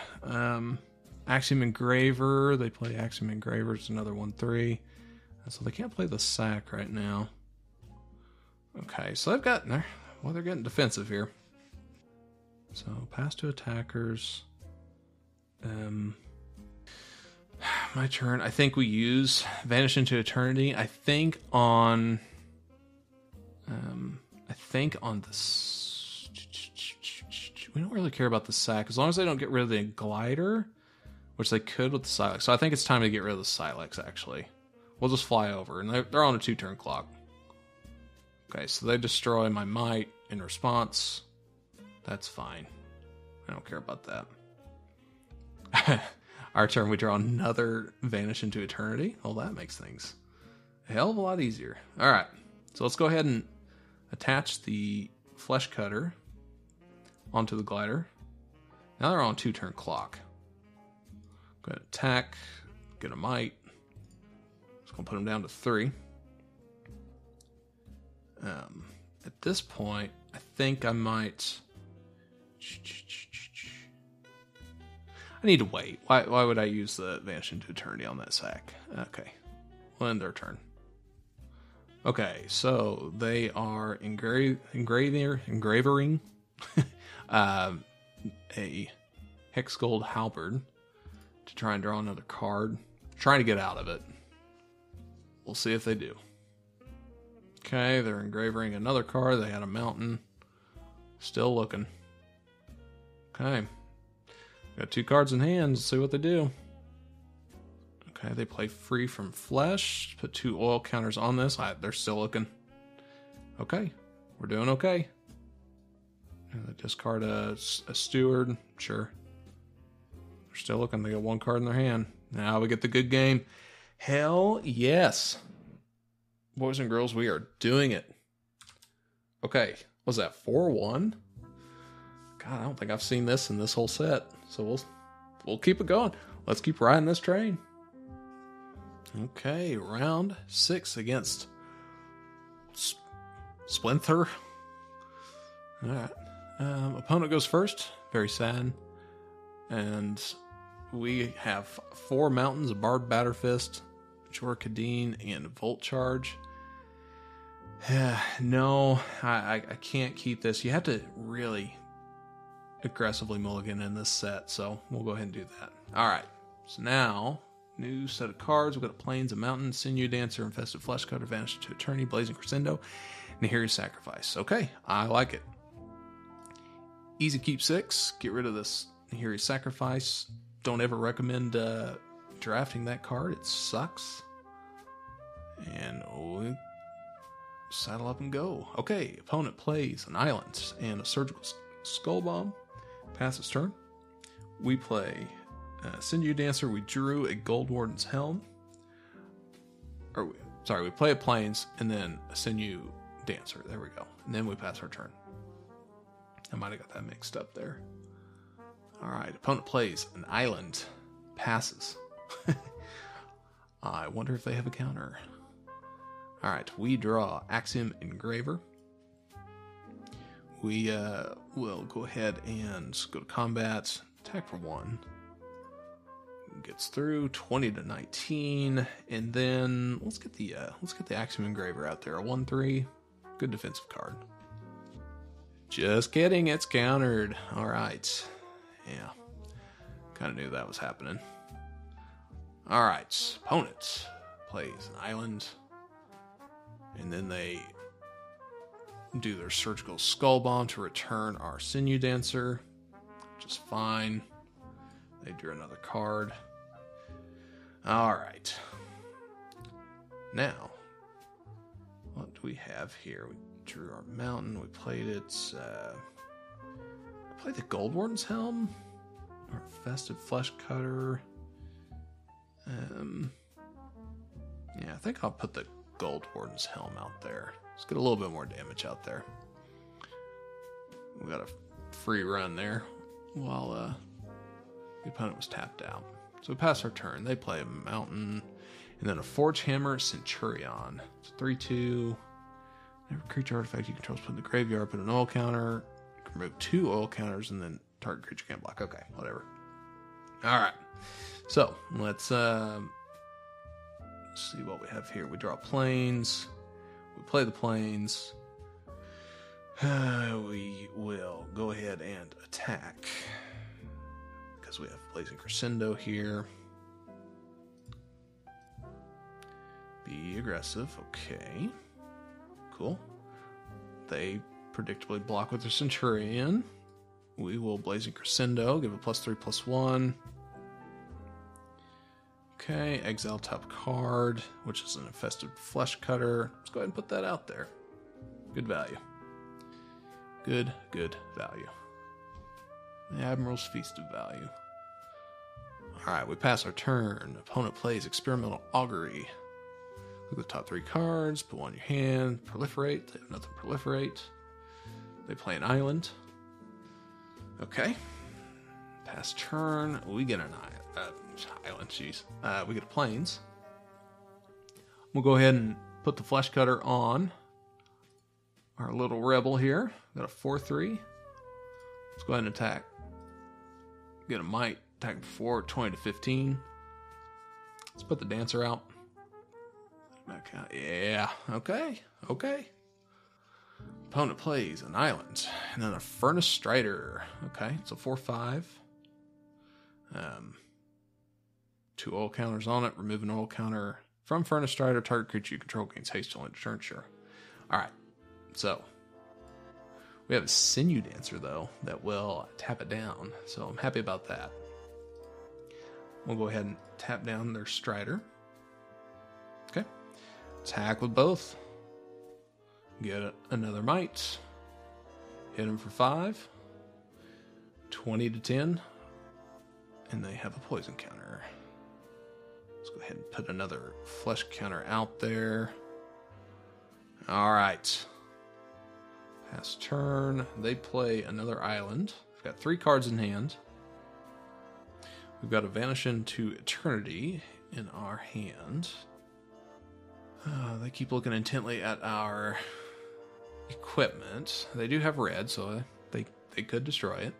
Axiom Engraver. They play Axiom Engraver. It's another 1/3. So they can't play the sack right now. Okay, so they're getting defensive here. So pass to attackers. My turn. I think we use Vanish into Eternity. I think on this. We don't really care about the sack as long as they don't get rid of the Glider, which they could with the Silex. So I think it's time to get rid of the Silex. Actually, we'll just fly over, and they're on a 2-turn clock. Okay, so they destroy my Might in response. That's fine. I don't care about that. Our turn, we draw another Vanish into Eternity. Well, that makes things a hell of a lot easier. All right, so let's go ahead and attach the Flesh Cutter onto the Glider. Now they're on a 2-turn clock. Go ahead and attack, get a Might. Just gonna put them down to 3. At this point, I think I might. I need to wait. Why would I use the Vanish into Eternity on that sack? Okay. We'll end their turn. Okay, so they are engravering a Hex Gold Halberd to try and draw another card. Trying to get out of it. We'll see if they do. Okay, they're engraving another card. They had a mountain. Still looking. Okay. Got 2 cards in hand. Let's see what they do. Okay, they play Free from Flesh. Put 2 oil counters on this. They're still looking. Okay. We're doing okay. And they discard a Steward. Sure. They're still looking. They got 1 card in their hand. Now we get the good game. Hell yes. Boys and girls, we are doing it. Okay. Was that 4-1? God, I don't think I've seen this in this whole set. So we'll keep it going. Let's keep riding this train. Okay, round 6 against Splinter. All right. Opponent goes first. Very sad. And we have 4 mountains, a Barbed Batterfist, Jorkadine, and Volt Charge. No, I can't keep this. You have to really aggressively mulligan in this set, so we'll go ahead and do that. All right, so now New set of cards. We've got a Plains, a Mountain, Sinew Dancer, Infested Fleshcutter, Vanish to Eternity, Blazing Crescendo, Nahiri's Sacrifice. Okay, I like it. Easy keep 6. Get rid of this Nahiri's Sacrifice. Don't ever recommend drafting that card. It sucks. And we saddle up and go. Okay, opponent plays an island and a Surgical Skull Bomb. Pass his turn. We play Sinew Dancer. We drew a Gold Warden's Helm. We play a Plains and then a Sinew Dancer. There we go. And then we pass our turn. I might have got that mixed up there. Alright, opponent plays an island. Passes. I wonder if they have a counter. Alright, we draw Axiom Engraver. We will go ahead and go to combat. Attack for 1. Gets through 20 to 19, and then let's get the Axiom Engraver out there. A 1/3, good defensive card. Just kidding, it's countered. All right, yeah, kind of knew that was happening. All right, opponent plays an island, and then they do their Surgical Skull Bomb to return our Sinew Dancer, which is fine. They drew another card. Alright. Now, what do we have here? We drew our mountain. We played it. I played the Gold Warden's Helm. Or Festive Fleshcutter. Yeah, I think I'll put the Gold Warden's Helm out there. Let's get a little bit more damage out there. We got a free run there while the opponent was tapped out. So we pass our turn. They play a mountain and then a Forge Hammer Centurion. It's 3/2. Every creature artifact you control is put in the graveyard. Put an oil counter. You can remove 2 oil counters and then target creature can't block. Okay, whatever. Alright. So let's see what we have here. We draw Plains. We play the Plains. We will go ahead and attack. Because we have Blazing Crescendo here. Be aggressive. Okay. Cool. They predictably block with their Centurion. We will Blazing Crescendo. Give a +3/+1. Okay. Exile top card, which is an Infested Fleshcutter. Let's go ahead and put that out there. Good value. Good value. The Admiral's Feast of value. Alright, we pass our turn. Opponent plays Experimental Augury. Look at the top 3 cards, put 1 in your hand, proliferate. They have nothing proliferate. They play an island. Okay. Pass turn. We get an island, jeez. We get a Plains. We'll go ahead and put the Fleshcutter on our little rebel here. Got a 4/3. Let's go ahead and attack. Get a might. Attack before 20 to 15. Let's put the Dancer out. Yeah. Okay. Opponent plays an island and then a Furnace Strider. Okay, it's a 4/5. 2 oil counters on it. Remove an oil counter from Furnace Strider. Target creature you control gains haste till end of turn. Sure. All right. So we have a Sinew Dancer though that will tap it down. So I'm happy about that. We'll go ahead and tap down their Strider. Okay. Attack with both. Get another might. Hit them for 5. 20 to 10. And they have a poison counter. Let's go ahead and put another flesh counter out there. Alright. Pass turn. They play another island. We've got 3 cards in hand. We've got a Vanish into Eternity in our hand. They keep looking intently at our equipment. They do have red, so they could destroy it.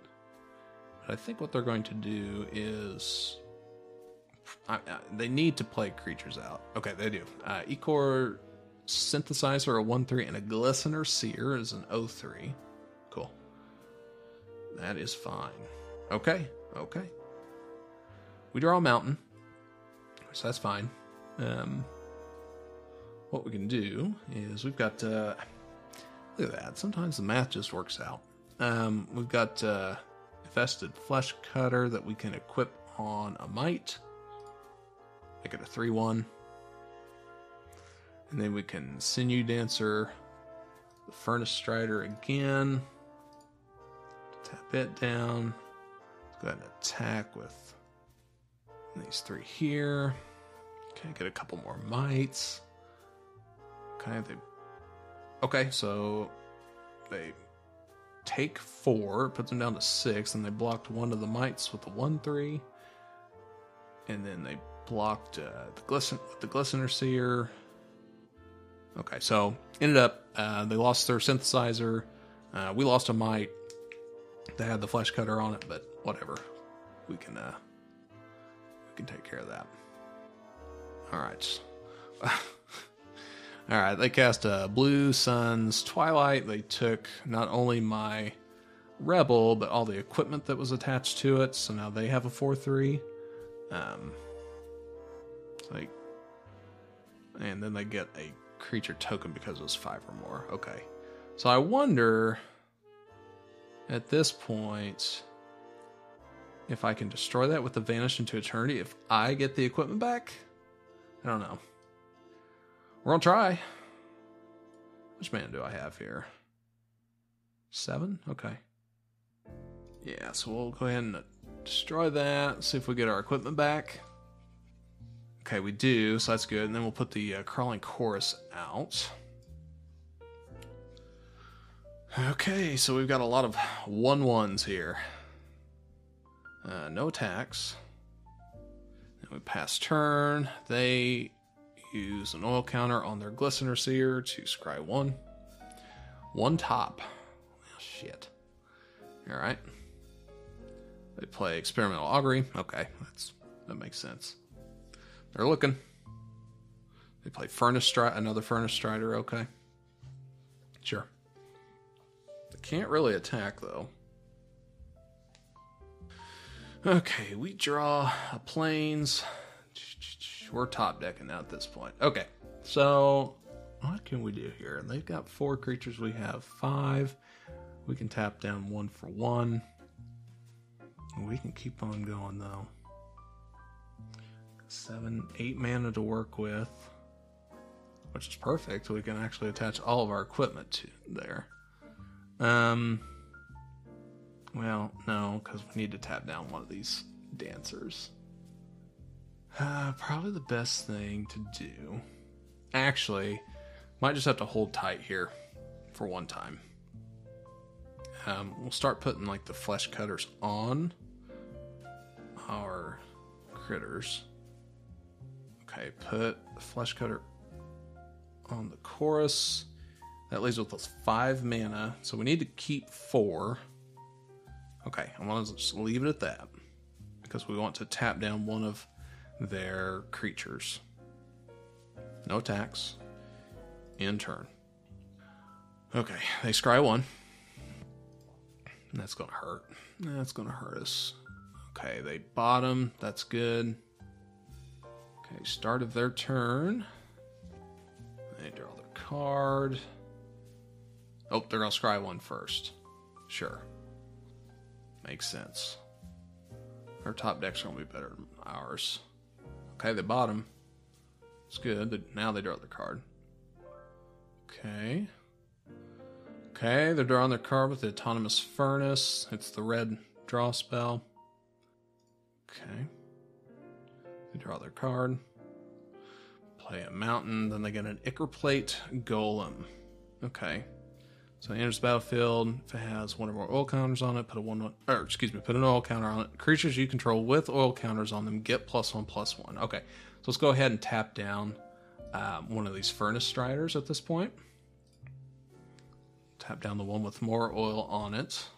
But I think what they're going to do is... they need to play creatures out. Okay, they do. Ecor Synthesizer, a 1/3, and a Glistener Seer is an 0/3. Cool. That is fine. Okay. We draw a mountain. so that's fine. What we can do is we've got, look at that, sometimes the math just works out. We've got Infested Flesh Cutter that we can equip on a Mite. Make it a 3/1. And then we can Sinew Dancer the Furnace Strider again. Tap it down. Let's go ahead and attack with these 3 here. Okay, get a couple more Mites. Okay, so they take 4, puts them down to 6, and they blocked 1 of the Mites with the 1/3. And then they blocked the Glistener Seer. Okay, so ended up they lost their Synthesizer. We lost a Mite. They had the Flesh Cutter on it, but whatever. We can take care of that. All right. All right, they cast Blue Sun's Twilight. They took not only my Rebel, but all the equipment that was attached to it. So now they have a 4/3. And then they get a creature token because it was 5 or more. Okay. So I wonder, at this point, if I can destroy that with the Vanish into Eternity, if I get the equipment back? I don't know. We're gonna try. Which mana do I have here? 7? Okay. Yeah, so we'll go ahead and destroy that. See if we get our equipment back. Okay, we do, so that's good. And then we'll put the Crawling Chorus out. Okay, so we've got a lot of 1/1s here. No attacks. And we pass turn. They use an oil counter on their Glistener Seer to scry 1. 1 top. Oh, shit. Alright. They play Experimental Augury. Okay, that makes sense. They're looking. They play another Furnace Strider. Okay. Sure. They can't really attack, though. Okay, we draw a Plains. We're top decking now at this point. Okay, so what can we do here? They've got 4 creatures. We have 5. We can tap down 1 for 1. We can keep on going, though. 7, 8 mana to work with, which is perfect. We can actually attach all of our equipment to there. Well, no, because we need to tap down one of these dancers. Probably the best thing to do. Actually, might just have to hold tight here for one time. We'll start putting like the Flesh Cutters on our critters. Okay, put the Flesh Cutter on the Chorus. That leaves with us 5 mana, so we need to keep 4. Okay, I want to just leave it at that because we want to tap down one of their creatures. No attacks. In turn. Okay, they scry 1. That's going to hurt. That's going to hurt us. Okay, they bottom. That's good. Okay, start of their turn. They draw their card. Oh, they're going to scry 1 first. Sure. Makes sense. Our top decks are going to be better than ours. Okay, they bottom. It's good. Now they draw their card. Okay. Okay, they're drawing their card with the Autonomous Furnace. It's the red draw spell. Okay. They draw their card. Play a mountain. Then they get an Ichor Plate Golem. Okay. So it enters the battlefield. If it has one of our oil counters on it, put an oil counter on it. Creatures you control with oil counters on them get +1/+1. Okay. So let's go ahead and tap down one of these Furnace Striders at this point. Tap down the one with more oil on it.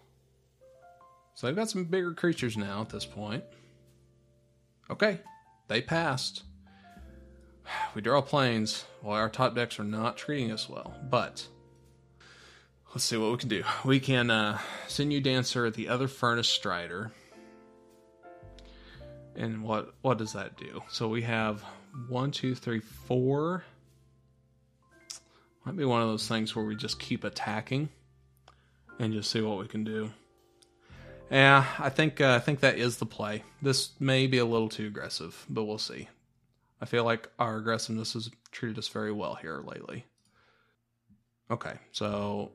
So they've got some bigger creatures now at this point. Okay, they passed. We draw Plains. Well, our top decks are not treating us well, but let's see what we can do. We can Sinew Dancer the other Furnace Strider. And what does that do? So we have 1, 2, 3, 4. Might be one of those things where we just keep attacking and just see what we can do. Yeah, I think that is the play. This may be a little too aggressive, but we'll see. I feel like our aggressiveness has treated us very well here lately. Okay, so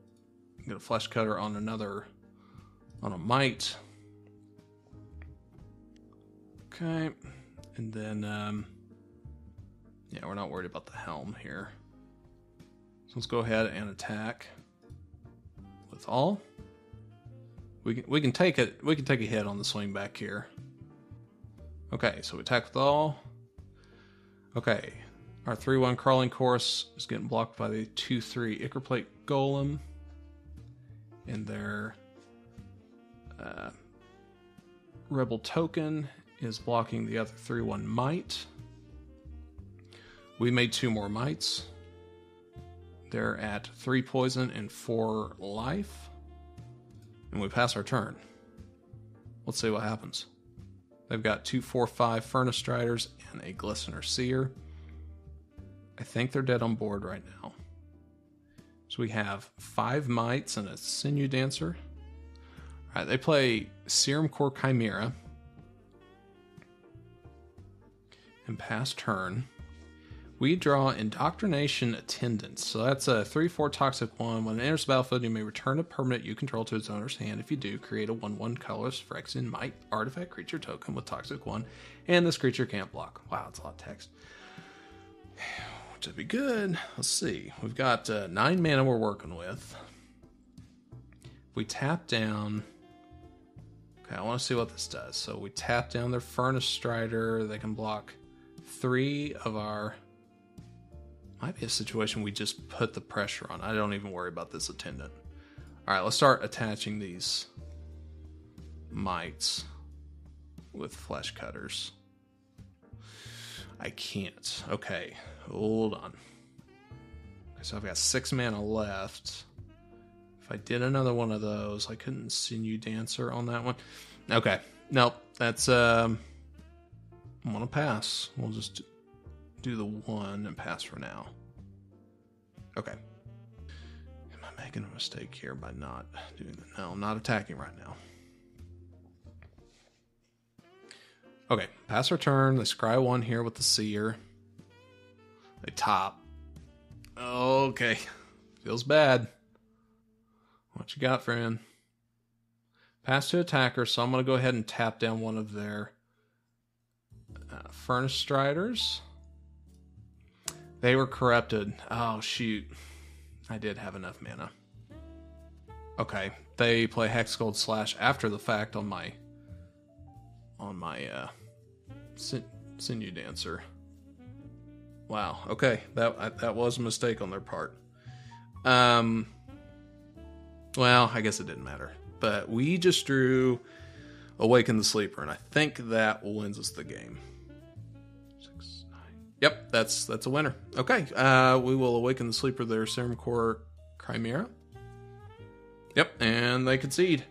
get a flesh cutter on a mite. Okay, and then yeah, we're not worried about the helm here. So let's go ahead and attack with all. We can take it. We can take a hit on the swing back here. Okay, so we attack with all. Okay, our 3/1 crawling course is getting blocked by the 2/3 Ichor Plate Golem, and their Rebel Token is blocking the other 3/1 Might. We made 2 more Mites. They're at 3 poison and 4 life. And we pass our turn. Let's see what happens. They've got 2, 4, 5 Furnace Striders and a Glistener Seer. I think they're dead on board right now. So we have 5 Mites and a Sinew Dancer. Alright, they play Serum Core Chimera. And pass turn. We draw Indoctrination Attendant. So that's a 3/4 toxic 1. When it enters the battlefield, you may return a permanent you control to its owner's hand. If you do, create a 1/1 colorless Phyrexian Might artifact creature token with toxic 1. And this creature can't block. Wow, that's a lot of text. Which would be good. Let's see. We've got 9 mana we're working with. We tap down. Okay, I want to see what this does. So we tap down their Furnace Strider. They can block 3 of our... Might be a situation we just put the pressure on. I don't even worry about this attendant. Alright, let's start attaching these Mites with flesh cutters. I can't. Okay, hold on. Okay, so I've got 6 mana left. If I did another one of those, I couldn't Sinew Dancer on that one. Okay, nope. That's I'm gonna pass. We'll just do the 1 and pass for now. Okay. Am I making a mistake here by not doing that? No, I'm not attacking right now. Okay, pass our turn. They scry 1 here with the Seer. They top. Okay. Feels bad. What you got, friend? Pass to attacker, so I'm going to go ahead and tap down one of their Furnace Striders. They were corrupted. Oh, shoot. I did have enough mana. Okay. They play Hexgold Slash after the fact on my Sinew Dancer. Wow. Okay. That was a mistake on their part. Well, I guess it didn't matter. But we just drew Awaken the Sleeper, and I think that wins us the game. Yep, that's a winner. Okay, we will Awaken the Sleeper, their Serum Core Chimera. Yep, and they concede.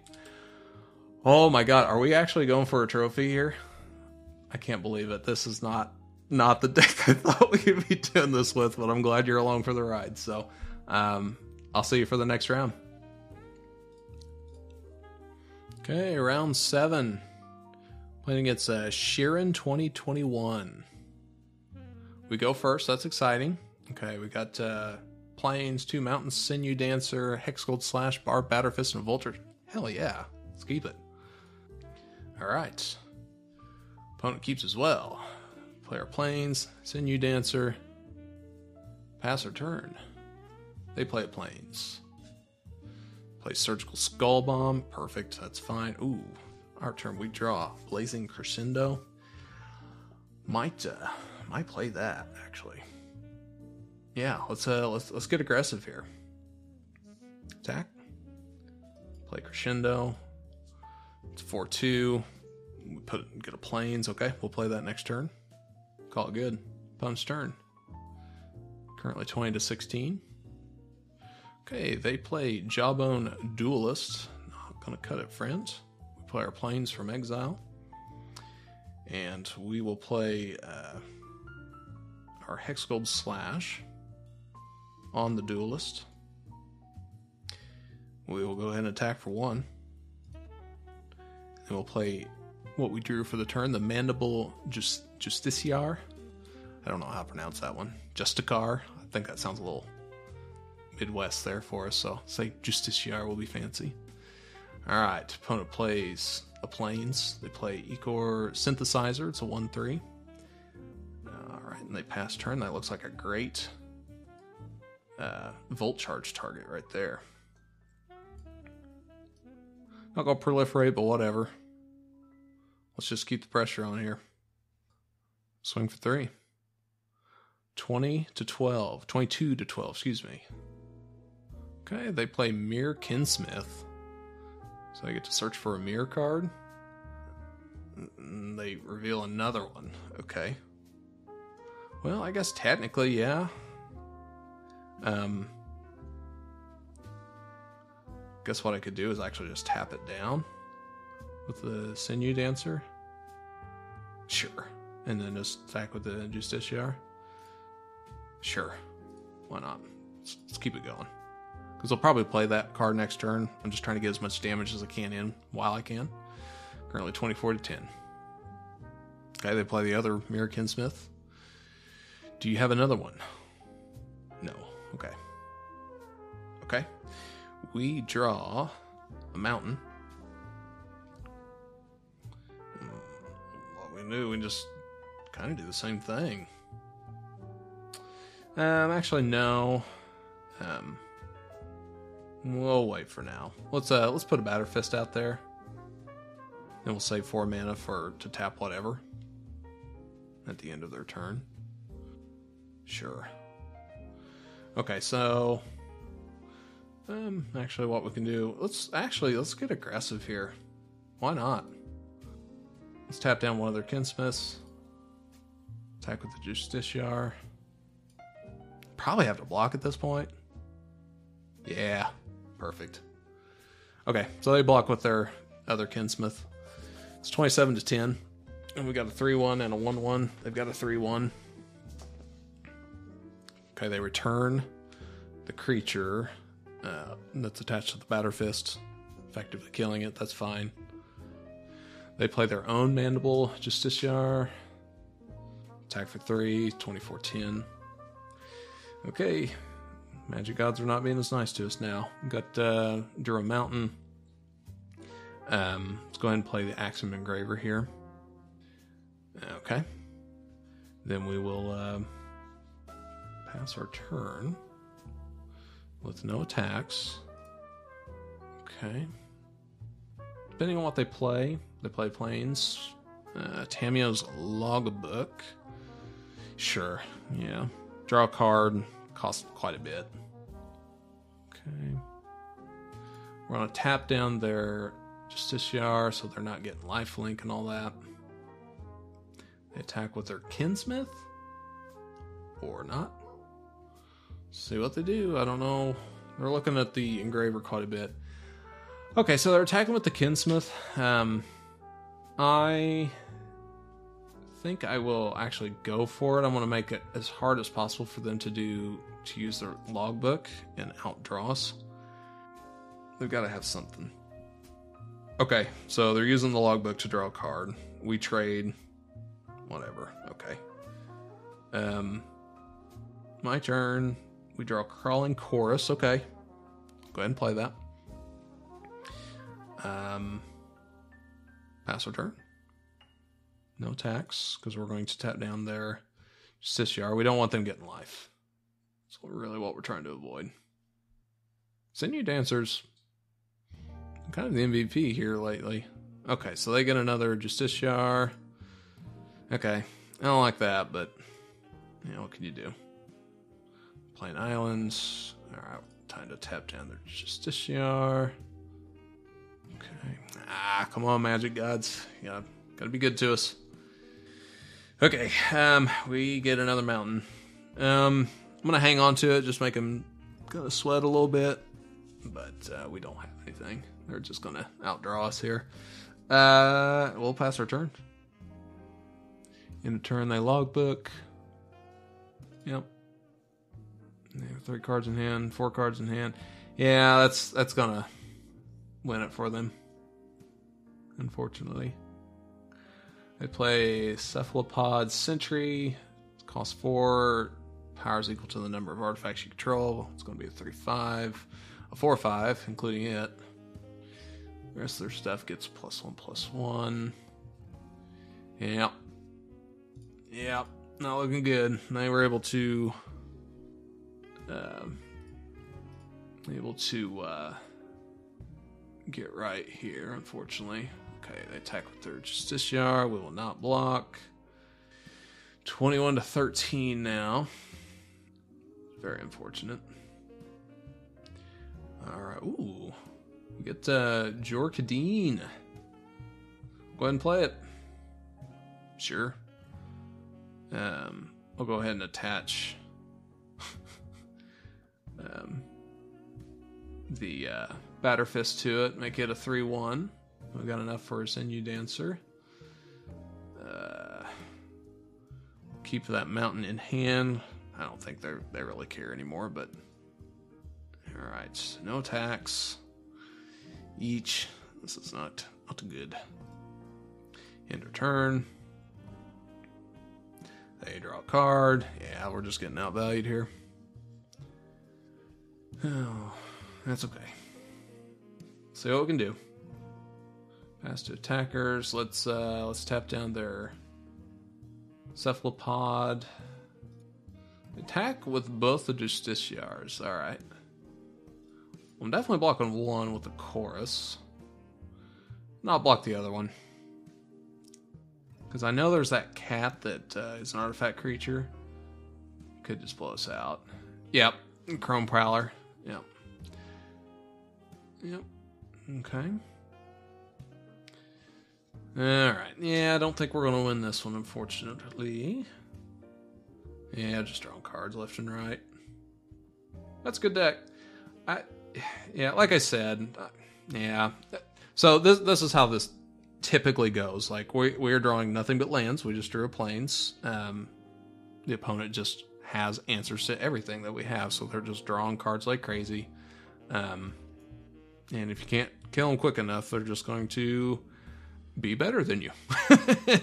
Oh my god, are we actually going for a trophy here? I can't believe it. This is not the deck I thought we would be doing this with, but I'm glad you're along for the ride. So, I'll see you for the next round. Okay, round 7. Playing against Sheeran 2021. We go first. That's exciting. Okay, we got Plains, 2 Mountains, Sinew Dancer, Hexgold Slash, Barb, Batterfist, and Vulture. Hell yeah. Let's keep it. Alright. Opponent keeps as well. Play our Plains, Sinew Dancer. Pass our turn. They play a Plains. Play Surgical Skull Bomb. Perfect. That's fine. Ooh. Our turn. We draw Blazing Crescendo. Might play that, actually. Yeah, let's get aggressive here. Attack. Play Crescendo. It's 4/2. We get a Plains. Okay, we'll play that next turn. Call it good. Opponent's turn. Currently 20-16. Okay, they play Jawbone Duelist. Not gonna cut it, friends. We play our Plains from exile. And we will play our Hexgold Slash on the Duelist. We will go ahead and attack for 1. And we'll play what we drew for the turn, the Mandible Justiciar. I don't know how to pronounce that one. Justicar. I think that sounds a little Midwest there for us, so say Justiciar will be fancy. Alright, opponent plays a Plains. They play Ecor Synthesizer. It's a 1/3. Alright, and they pass turn. That looks like a great Volt Charge target right there. Not gonna proliferate, but whatever. Let's just keep the pressure on here. Swing for 3. 22 to 12, excuse me. Okay, they play Mirror Kinsmith. So I get to search for a mirror card. And they reveal another one. Okay. Well, I guess technically, yeah. Guess what I could do is actually just tap it down with the Sinew Dancer. Sure. And then just attack with the Justiciar. Sure. Why not? Let's keep it going. Because I'll probably play that card next turn. I'm just trying to get as much damage as I can in while I can. Currently 24 to 10. Okay, they play the other Mirror Kinsmith. Do you have another one? No. Okay. Okay. We draw a mountain. What we do, we just kind of do the same thing. Actually, no. We'll wait for now. Let's put a Batter Fist out there. Then we'll save 4 mana to tap whatever at the end of their turn. Sure. Okay, so actually what we can do, let's get aggressive here. Why not? Let's tap down one of their Kinsmiths. Attack with the Justiciar. Probably have to block at this point. Yeah, perfect. Okay, so they block with their other Kinsmith. It's 27 to 10. And we got a 3/1 and a 1/1. They've got a 3/1. Okay, they return the creature that's attached to the Batter Fist, effectively killing it. That's fine. They play their own Mandible Justiciar. Attack for 3, 24-10. Okay, Magic Gods are not being as nice to us now. We've got Drew a Mountain. Let's go ahead and play the Axiom Engraver here. Okay. Then we will pass our turn with no attacks. Okay. Depending on what they play Plains. Tamio's Logbook. Sure, yeah. Draw a card, costs quite a bit. Okay. We're going to tap down their Justiciar so they're not getting lifelink and all that. They attack with their Kinsmith. Or not. See what they do. I don't know. They're looking at the Engraver quite a bit. Okay, so they're attacking with the Kinsmith. I think I will actually go for it. I'm going to make it as hard as possible for them to use their Logbook and outdraw us. They've got to have something. Okay, so they're using the Logbook to draw a card. We trade. Whatever. Okay. My turn. We draw Crawling Chorus. Okay. Go ahead and play that. Pass our turn. No attacks, because we're going to tap down their Justiciar. We don't want them getting life. That's really what we're trying to avoid. Sinew Dancer's kind of the MVP here lately. Okay, so they get another Justiciar. Okay, I don't like that, but what can you do? Playing islands. Alright, time to tap down their Justiciar. Okay. Come on, Magic Gods. Gotta be good to us. Okay, we get another mountain. I'm gonna hang on to it, just make them go sweat a little bit. But we don't have anything. They're just gonna outdraw us here. We'll pass our turn. In turn, they logbook. Yep. They have 3 cards in hand, 4 cards in hand. Yeah, that's gonna win it for them. Unfortunately. They play Cephalopod Sentry. It costs 4. Power is equal to the number of artifacts you control. It's going to be a 3/5. A 4/5, including it. The rest of their stuff gets +1/+1. Yep. Yep. Not looking good. They were able to get right here, unfortunately. Okay, they attack with their Justiciar. We will not block. 21-13 now. Very unfortunate. Alright, ooh. We get Jorkadeen. Go ahead and play it. Sure. I'll go ahead and attach the Batterfist to it. Make it a 3/1. We've got enough for a Sinew Dancer. Keep that mountain in hand. I don't think they really care anymore, but alright. No attacks. Each. This is not good. End of turn. They draw a card. Yeah, we're just getting outvalued here. Oh, that's okay. See what we can do. Pass to attackers. Let's tap down their Cephalopod. Attack with both the Justiciars. Alright. I'm definitely blocking one with the Chorus. Not block the other one. Because I know there's that cat that is an artifact creature. Could just blow us out. Yep. Chrome Prowler. Yep. Yep. Okay. Alright. Yeah, I don't think we're going to win this one, unfortunately. Yeah, just drawing cards left and right. That's a good deck. Yeah, like I said, yeah. So this is how this typically goes. Like, we're drawing nothing but lands. We just drew a plains. The opponent just has answers to everything that we have, so they're just drawing cards like crazy. And if you can't kill them quick enough, they're just going to be better than you.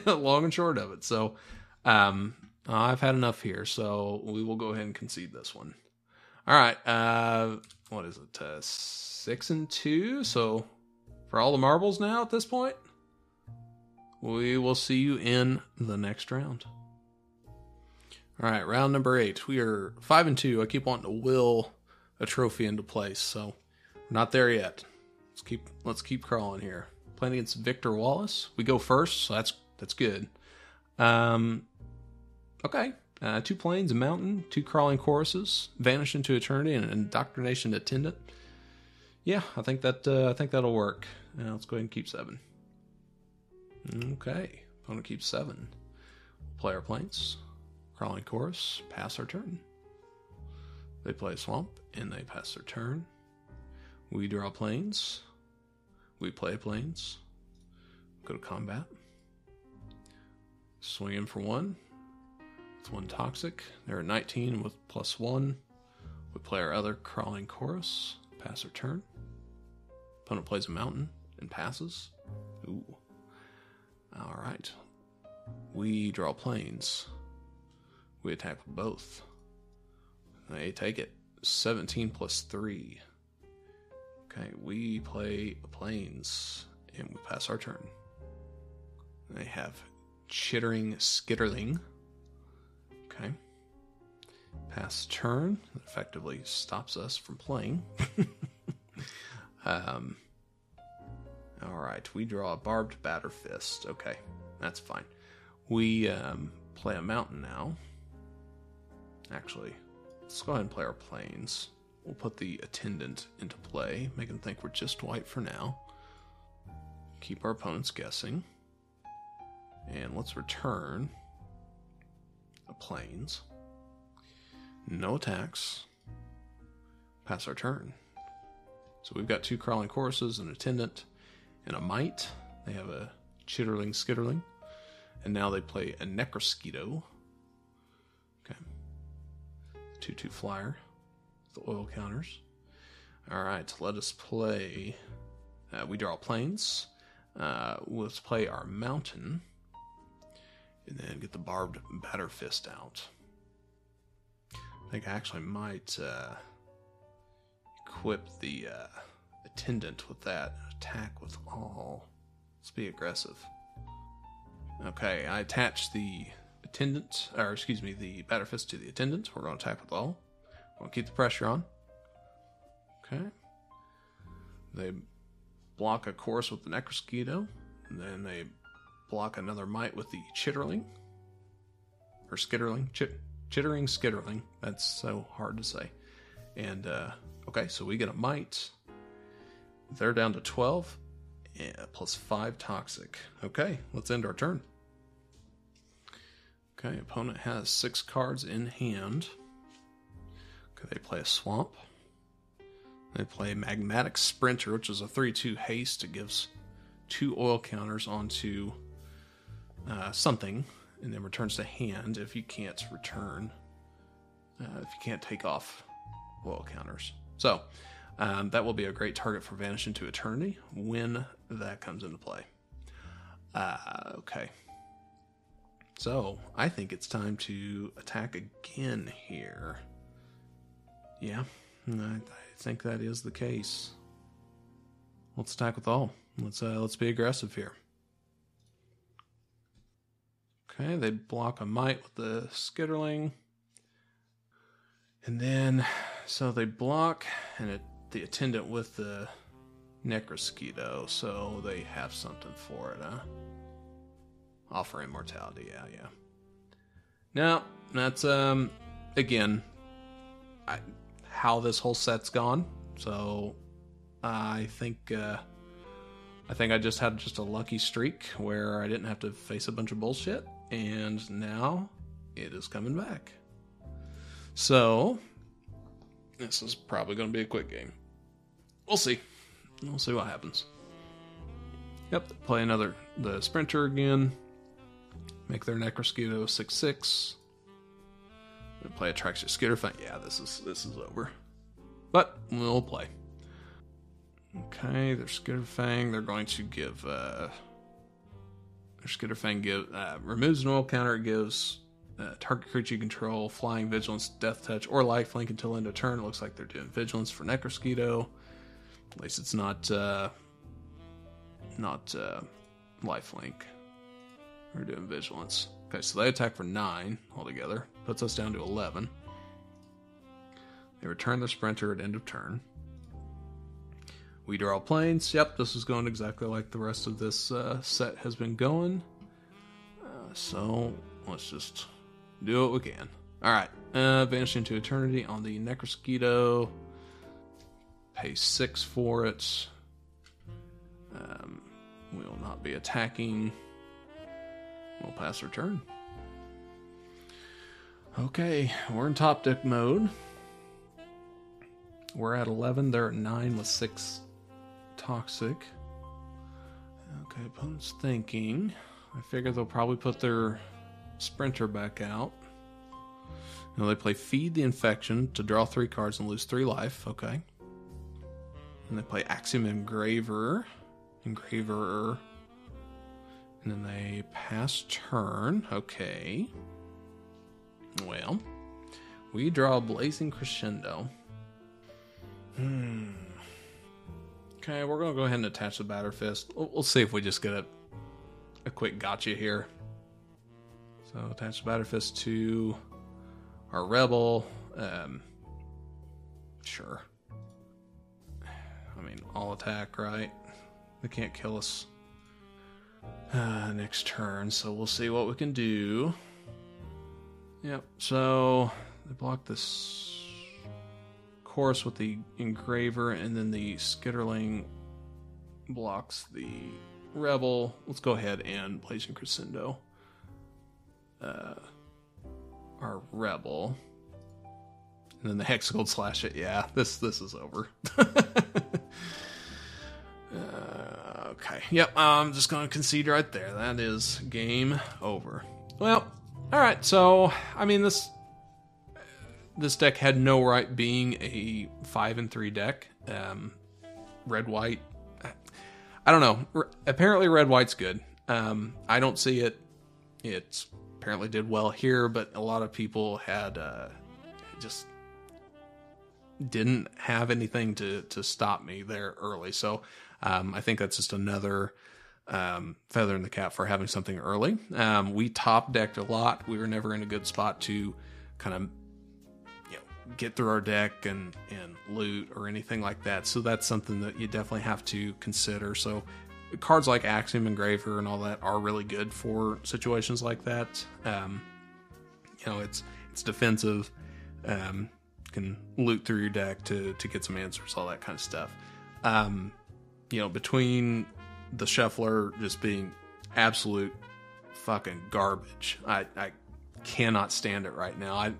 Long and short of it. So, I've had enough here, so we will go ahead and concede this one. All right. What is it? 6-2. So for all the marbles now at this point, we will see you in the next round. All right, round number 8. We are 5-2. I keep wanting to will a trophy into place, so we're not there yet. Let's keep crawling here. Playing against Victor Wallace. We go first, so that's good. Okay. 2 plains, a mountain, 2 crawling choruses, vanish into eternity, and an indoctrination attendant. Yeah, I think that'll work. Let's go ahead and keep 7. Okay, opponent keeps 7. We'll play our plains, crawling chorus, pass our turn. They play a swamp, and they pass their turn. We draw plains. We play plains. Go to combat. Swing in for 1. With 1 toxic. They're at 19 with +1. We play our other crawling chorus. Pass our turn. Opponent plays a mountain and passes. Ooh. Alright. We draw plains. We attack with both. They take it. 17 + 3. Okay, we play plains and we pass our turn. They have Chittering Skitterling. Okay. Pass turn. That effectively stops us from playing. Alright, we draw a Barbed Batterfist. Okay, that's fine. We play a mountain now. Actually, let's go ahead and play our plains. We'll put the attendant into play, make them think we're just white for now. Keep our opponents guessing. And let's return a plains. No attacks. Pass our turn. So we've got 2 crawling choruses, an attendant, and a might. They have a Chitterling Skitterling. And now they play a Necrosquito. Okay. 2/2 flyer. The oil counters. Alright, let us play... we draw plains. Let's play our mountain. And then get the barbed batter fist out. I think I actually might equip the attendant with that. Attack with all. Let's be aggressive. Okay, I attach the attendant, or excuse me, the batter fist to the attendant. We're going to attack with all. We're going to keep the pressure on. Okay. They block a chorus with the Necrosquito. And then they block another might with the Chitterling. Or Skitterling. Chittering Skitterling. That's so hard to say. And, okay, so we get a might. They're down to 12. Yeah, plus 5 toxic. Okay, let's end our turn. Okay, opponent has 6 cards in hand. Okay, they play a swamp. They play Magmatic Sprinter, which is a 3/2 haste. It gives 2 oil counters onto something, and then returns to hand if you can't return, if you can't take off oil counters. So, that will be a great target for Vanish into Eternity when that comes into play. Okay. So, I think it's time to attack again here. Yeah, I think that is the case. Let's attack with all. Let's be aggressive here. Okay, they block a might with the Skitterling. And then, so they block the attendant with the Necrosquito, so they have something for it, huh? Offer Immortality, yeah. Now, that's, again, how this whole set's gone. So, I think I just had a lucky streak where I didn't have to face a bunch of bullshit, and now it is coming back. So, this is probably going to be a quick game. We'll see. We'll see what happens. Yep, play the Sprinter again. Make their Necrosquito 6/6. Then play Phyrexia Skitterfang. Yeah, this is over. But we'll play. Okay, their Skitterfang. They're going to give their Skitterfang removes an oil counter. It gives target creature you control Flying, Vigilance, Death Touch, or Lifelink until end of turn. It looks like they're doing Vigilance for Necrosquito. At least it's not Lifelink. We're doing Vigilance. Okay, so they attack for 9 altogether. Puts us down to 11. They return their Sprinter at end of turn. We draw planes. Yep, this is going exactly like the rest of this set has been going. So, let's just do what we can. Alright, Vanish into Eternity on the Necrosquito. Pay 6 for it. We will not be attacking. We'll pass our turn. Okay, we're in top deck mode. We're at 11. They're at 9 with 6 toxic. Okay, opponent's thinking. I figure they'll probably put their Sprinter back out. Now they play Feed the Infection to draw 3 cards and lose 3 life. Okay. And they play Axiom Engraver. And then they pass turn. Okay. Well, we draw a Blazing Crescendo. Okay, we're going to go ahead and attach the Batter Fist. We'll see if we just get a quick gotcha here. So, attach the Batter Fist to our Rebel. Sure. I mean, all attack, right? They can't kill us next turn, so we'll see what we can do. Yep, so they block this chorus with the Engraver, and then the Skitterling blocks the Rebel. Let's go ahead and Blazing Crescendo our Rebel. And then the Hexagold slash it. Yeah, this is over. Okay. Okay, yep, I'm just going to concede right there. That is game over. Well, alright, so, I mean, this deck had no right being a 5-3 deck. Red-white, I don't know. Apparently red-white's good. I don't see it. It apparently did well here, but a lot of people had just didn't have anything to stop me there early. So I think that's just another feather in the cap for having something early. We top decked a lot. We were never in a good spot to kind of get through our deck and loot or anything like that. So that's something that you definitely have to consider. So cards like Axiom Engraver and all that are really good for situations like that. It's defensive. Can loot through your deck to get some answers, all that kind of stuff. Between the Shuffler just being absolute fucking garbage, I cannot stand it right now.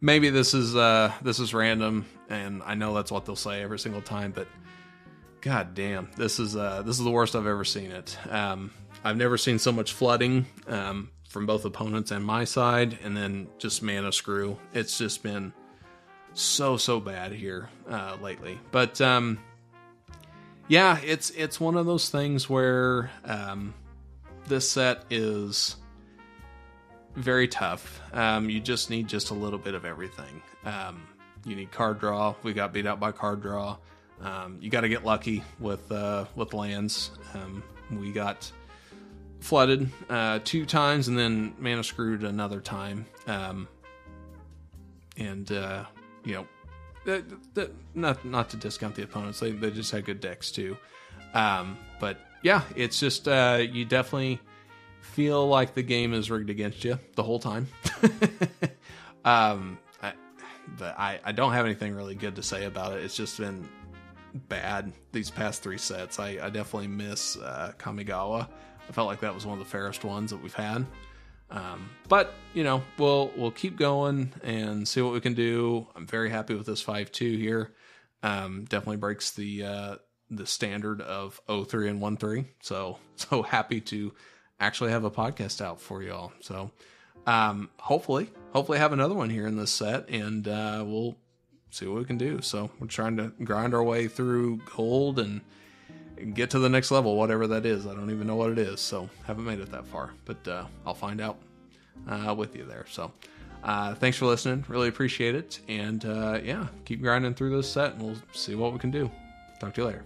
Maybe this is random, and I know that's what they'll say every single time, but god damn, this is the worst I've ever seen it. I've never seen so much flooding from both opponents and my side, and then just mana screw. It's just been so bad here lately. But it's one of those things where this set is very tough. You just need just a little bit of everything. You need card draw. We got beat out by card draw. You got to get lucky with lands. We got flooded 2 times and then mana screwed another time. Not to discount the opponents. They just had good decks too. But yeah, it's just you definitely feel like the game is rigged against you the whole time. But I don't have anything really good to say about it. It's just been bad these past 3 sets. I definitely miss Kamigawa. I felt like that was one of the fairest ones that we've had. But we'll keep going and see what we can do. I'm very happy with this 5-2 here. Definitely breaks the standard of 0-3 and 1-3. So happy to actually have a podcast out for y'all. So hopefully have another one here in this set, and we'll see what we can do. So we're trying to grind our way through gold and get to the next level, whatever that is. I don't even know what it is, so haven't made it that far, but I'll find out with you there. So thanks for listening, really appreciate it, and keep grinding through this set, and we'll see what we can do. Talk to you later.